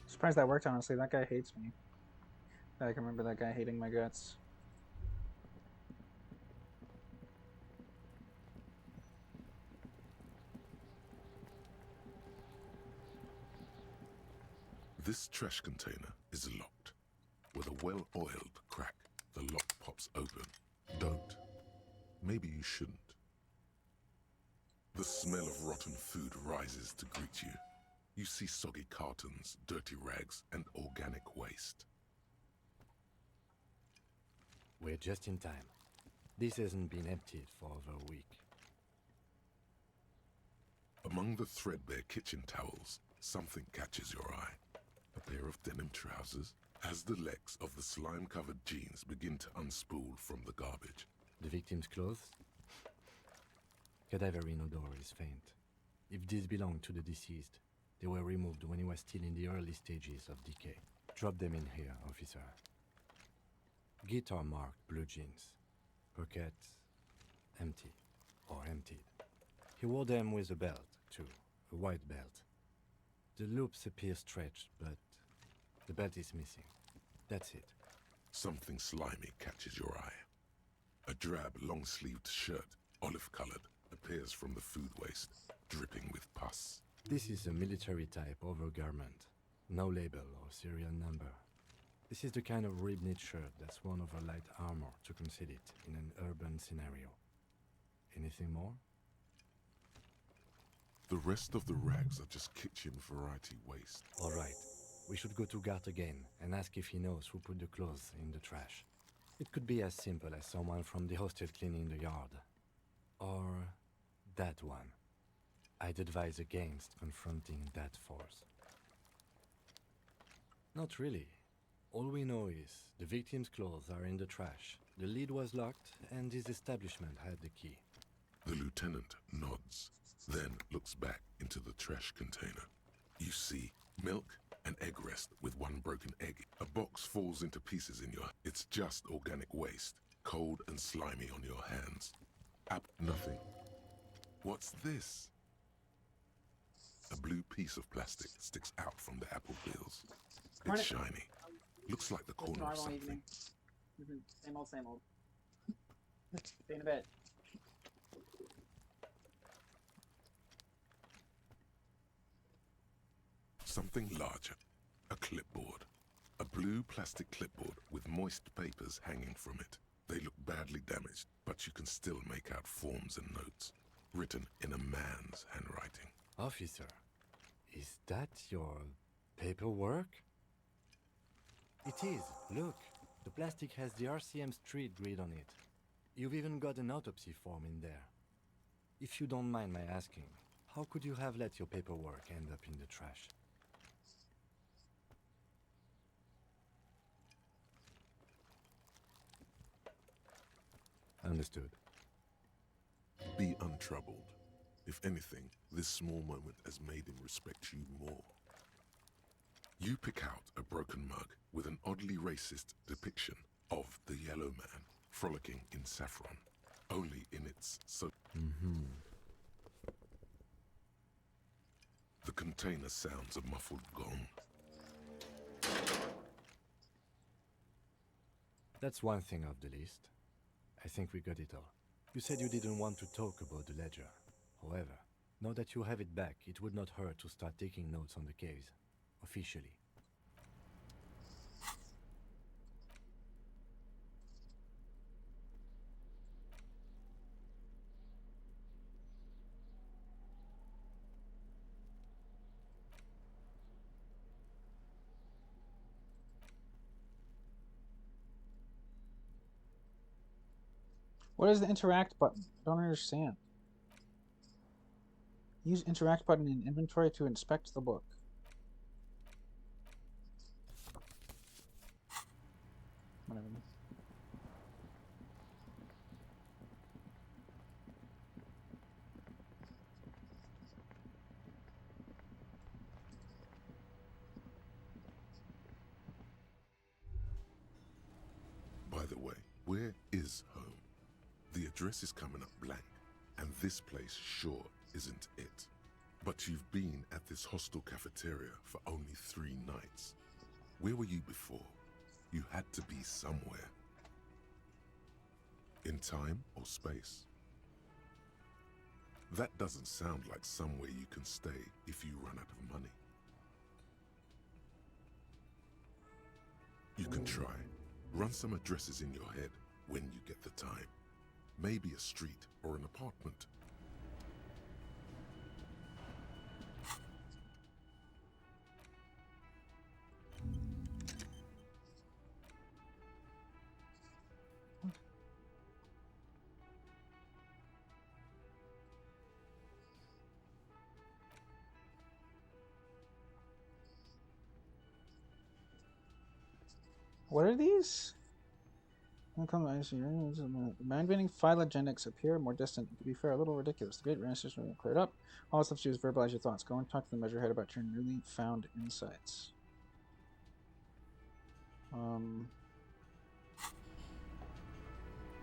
Surprised that worked, honestly. That guy hates me. I can remember that guy hating my guts. This trash container is locked. With a well-oiled crack, the lock pops open. Don't. Maybe you shouldn't. The smell of rotten food rises to greet you. You see soggy cartons, dirty rags, and organic waste. We're just in time. This hasn't been emptied for over a week. Among the threadbare kitchen towels, something catches your eye. A pair of denim trousers, as the legs of the slime-covered jeans begin to unspool from the garbage. The victim's clothes? Cadaverine odor is faint. If these belong to the deceased, they were removed when he was still in the early stages of decay. Drop them in here, officer. Guitar marked blue jeans. Pockets empty or emptied. He wore them with a belt, too. A white belt. The loops appear stretched, but the belt is missing. That's it. Something slimy catches your eye. A drab, long-sleeved shirt, olive-colored, appears from the food waste, dripping with pus. This is a military-type overgarment. No label or serial number. This is the kind of rib-knit shirt that's worn over light armor to conceal it in an urban scenario. Anything more? The rest of the rags are just kitchen variety waste. All right. We should go to Gart again and ask if he knows who put the clothes in the trash. It could be as simple as someone from the hostel cleaning the yard. Or that one. I'd advise against confronting that force. Not really. All we know is the victim's clothes are in the trash, the lid was locked, and his establishment had the key. The lieutenant nods, then looks back into the trash container. You see milk and egg rest with one broken egg. A box falls into pieces in your... It's just organic waste. cold and slimy on your hands. Nothing. What's this? A blue piece of plastic sticks out from the apple peels. It's shiny. Looks like the corner of something. Same old, same old. See you in a bit. Something larger. A clipboard. A blue plastic clipboard with moist papers hanging from it. They look badly damaged, but you can still make out forms and notes, written in a man's handwriting. Officer, is that your paperwork? It is. Look, the plastic has the RCM street grid on it. You've even got an autopsy form in there. If you don't mind my asking, how could you have let your paperwork end up in the trash? Understood. Be untroubled. If anything, this small moment has made him respect you more. You pick out a broken mug with an oddly racist depiction of the yellow man frolicking in saffron, only in its The container sounds a muffled gong. That's one thing off the list. I think we got it all. You said you didn't want to talk about the ledger. However, now that you have it back, it would not hurt to start taking notes on the case, officially. What is the interact button? I don't understand. Use interact button in inventory to inspect the book. Whatever. By the way, where is home? The address is coming up blank, and this place sure isn't it. But you've been at this hostel cafeteria for only 3 nights. Where were you before? You had to be somewhere. In time or space? That doesn't sound like somewhere you can stay if you run out of money. You can try. Run some addresses in your head when you get the time. Maybe a street or an apartment. What are these? Mind-bending phylogenics appear more distant and, to be fair, a little ridiculous. The great renaissance cleared up. All that's left to do is verbalize your thoughts. Go and talk to the measurehead about your newly found insights.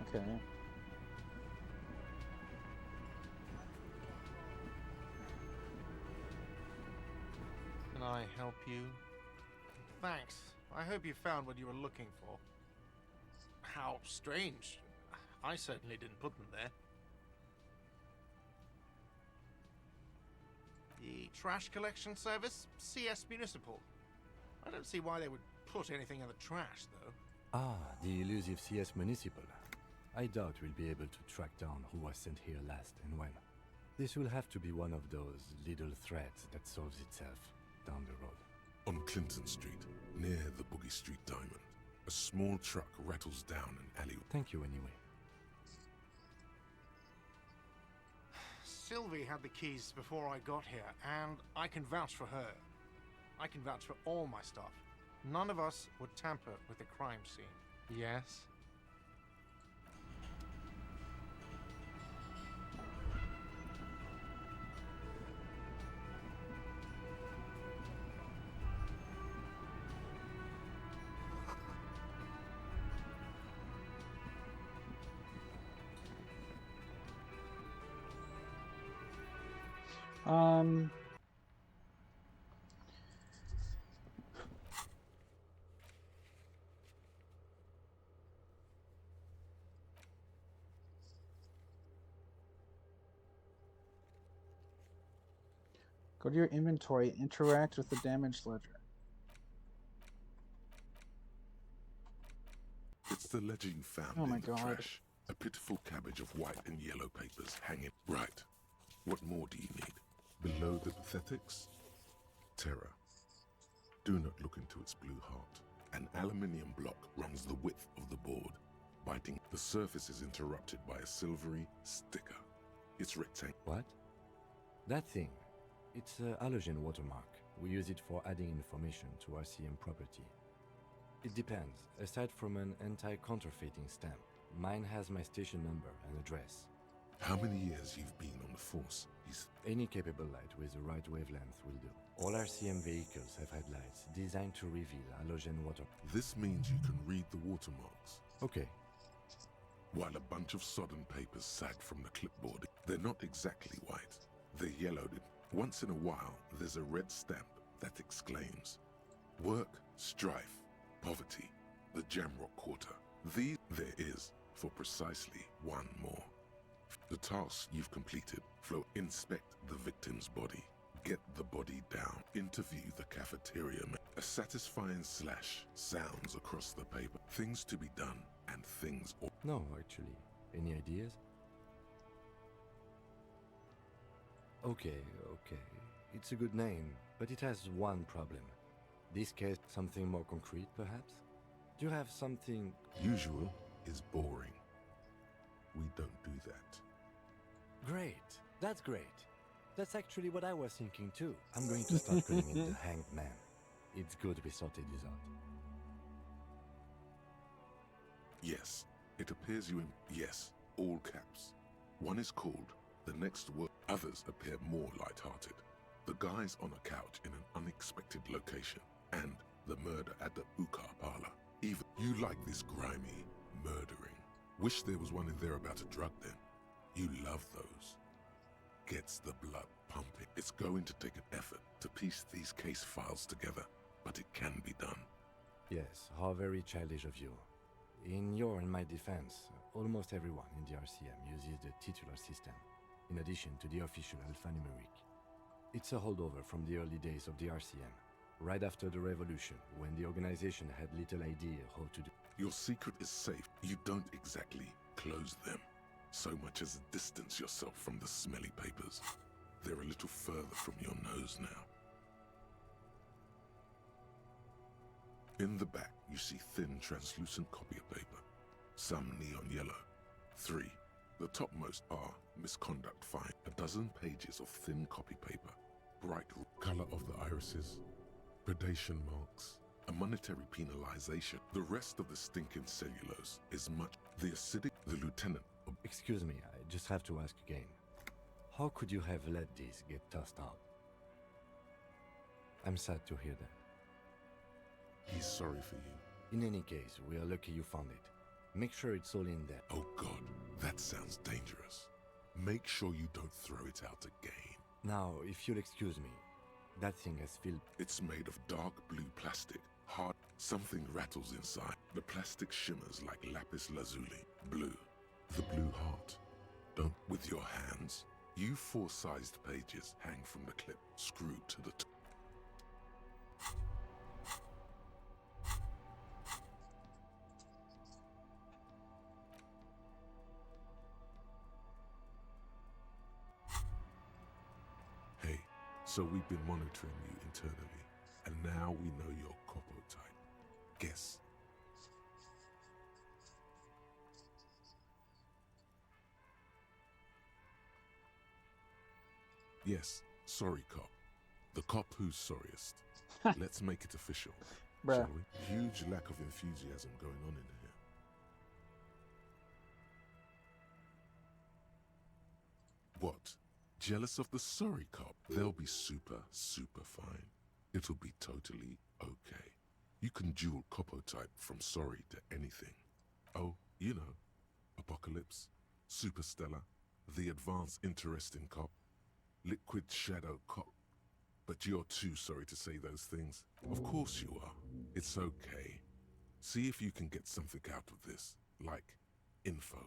Okay. Can I help you? Thanks. I hope you found what you were looking for. How strange. I certainly didn't put them there. The trash collection service? CS Municipal. I don't see why they would put anything in the trash, though. Ah, the elusive CS Municipal. I doubt we'll be able to track down who was sent here last and when. This will have to be one of those little threads that solves itself down the road. On Clinton Street, near the Boogie Street Diamond, a small truck rattles down an alleyway. Thank you anyway. Sylvie had the keys before I got here, and I can vouch for her. I can vouch for all my stuff. None of us would tamper with the crime scene. Yes? Um. Go to your inventory, interact with the damage ledger. It's the ledger you found in the trash. A pitiful cabbage of white and yellow papers hanging. Right. What more do you need? Below the pathetics? Terror. Do not look into its blue heart. An aluminium block runs the width of the board. Biting, the surface is interrupted by a silvery sticker. It's rectangular. What? That thing. It's a halogen watermark. We use it for adding information to RCM property. It depends. Aside from an anti-counterfeiting stamp, mine has my station number and address. How many years you've been on the force? Any capable light with the right wavelength will do. All RCM vehicles have had lights designed to reveal halogen water. This means you can read the watermarks. Okay. While a bunch of sodden papers sag from the clipboard, they're not exactly white. They're yellowed. Once in a while, there's a red stamp that exclaims, work, strife, poverty, the Jamrock Quarter. There is, for precisely one more. The task you've completed, inspect the victim's body, get the body down, interview the cafeteria man. A satisfying slash sounds across the paper. Things to be done and things. No, actually. Any ideas? Okay. It's a good name, but it has one problem. This case, something more concrete, perhaps? Do you have something... Usual is boring. We don't do that. Great. That's great. That's actually what I was thinking too. I'm going to start calling it the Hanged Man. It's good we sorted this out. Yes, it appears you in... Yes, all caps. One is called, the next word. Others appear more light-hearted. The guy's on a couch in an unexpected location, and the murder at the Ukar parlor. Even you like this grimy murdering. Wish there was one in there about a drug den. You love those. Gets the blood pumping. It's going to take an effort to piece these case files together, but it can be done. Yes, how very childish of you. In your and my defense, almost everyone in the RCM uses the titular system, in addition to the official alphanumeric. It's a holdover from the early days of the RCM, right after the revolution, when the organization had little idea how to do. Your secret is safe. You don't exactly close them, so much as distance yourself from the smelly papers. They're a little further from your nose now. In the back, you see thin, translucent copy of paper. Some neon yellow. 3. The topmost are misconduct fine. A dozen pages of thin copy paper. Bright color of the irises. Predation marks. A monetary penalization. The rest of the stinking cellulose is much. The acidic, the lieutenant. Excuse me, I just have to ask again. How could you have let this get tossed out? I'm sad to hear that. He's sorry for you. In any case, we are lucky you found it. Make sure it's all in there. Oh God, that sounds dangerous. Make sure you don't throw it out again. Now, if you'll excuse me, that thing has filled... It's made of dark blue plastic. Hard. Something rattles inside. The plastic shimmers like lapis lazuli. Blue. The blue heart. Don't... With your hands. You 4-sized pages hang from the clip, screwed to the top. Hey, so we've been monitoring you internally, and now we know your Copo type. Guess. Yes, sorry cop. The cop who's sorriest. Let's make it official, shall we? Huge lack of enthusiasm going on in here. What? Jealous of the sorry cop? They'll be super, super fine. It'll be totally okay. You can dual Copo type from sorry to anything. Oh, you know, Apocalypse, Superstellar, the advanced interesting cop. liquid shadow cop. But you're too sorry to say those things. Of course you are. It's okay. See if you can get something out of this, like info.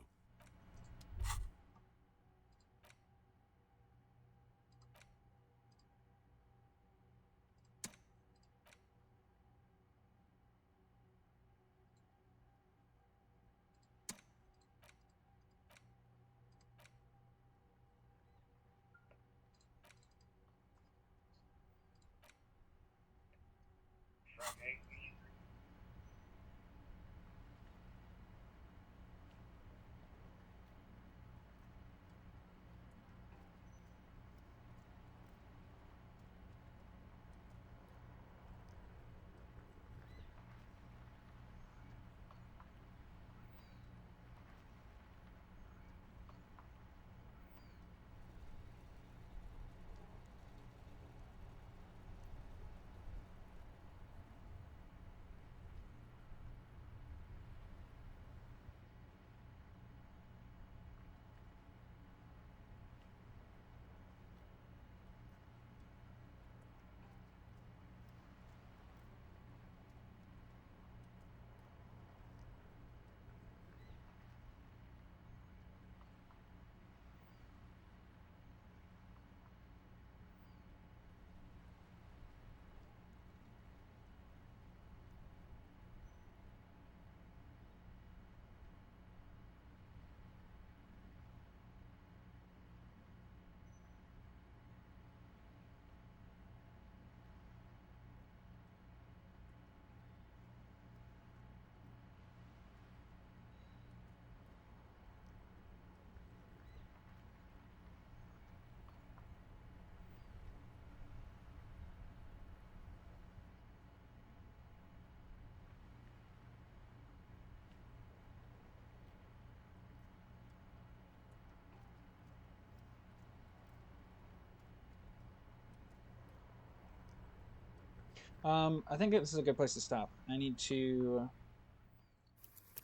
I think this is a good place to stop. I need to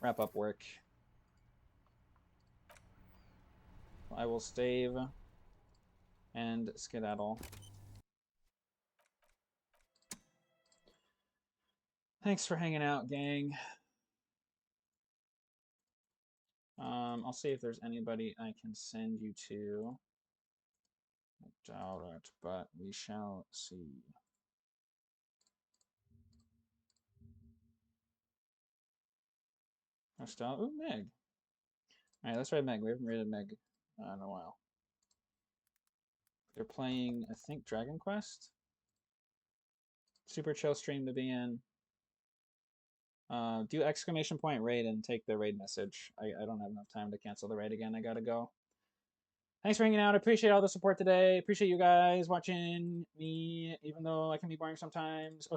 wrap up work. I will stave and skedaddle. Thanks for hanging out, gang. I'll see if there's anybody I can send you to. I doubt it, but we shall see. Ooh, Meg. Alright, let's raid Meg. We haven't raided Meg in a while. They're playing, I think, Dragon Quest. Super chill stream to be in. Do exclamation point raid and take the raid message. I don't have enough time to cancel the raid again. I gotta go. Thanks for hanging out. I appreciate all the support today. Appreciate you guys watching me, even though I can be boring sometimes.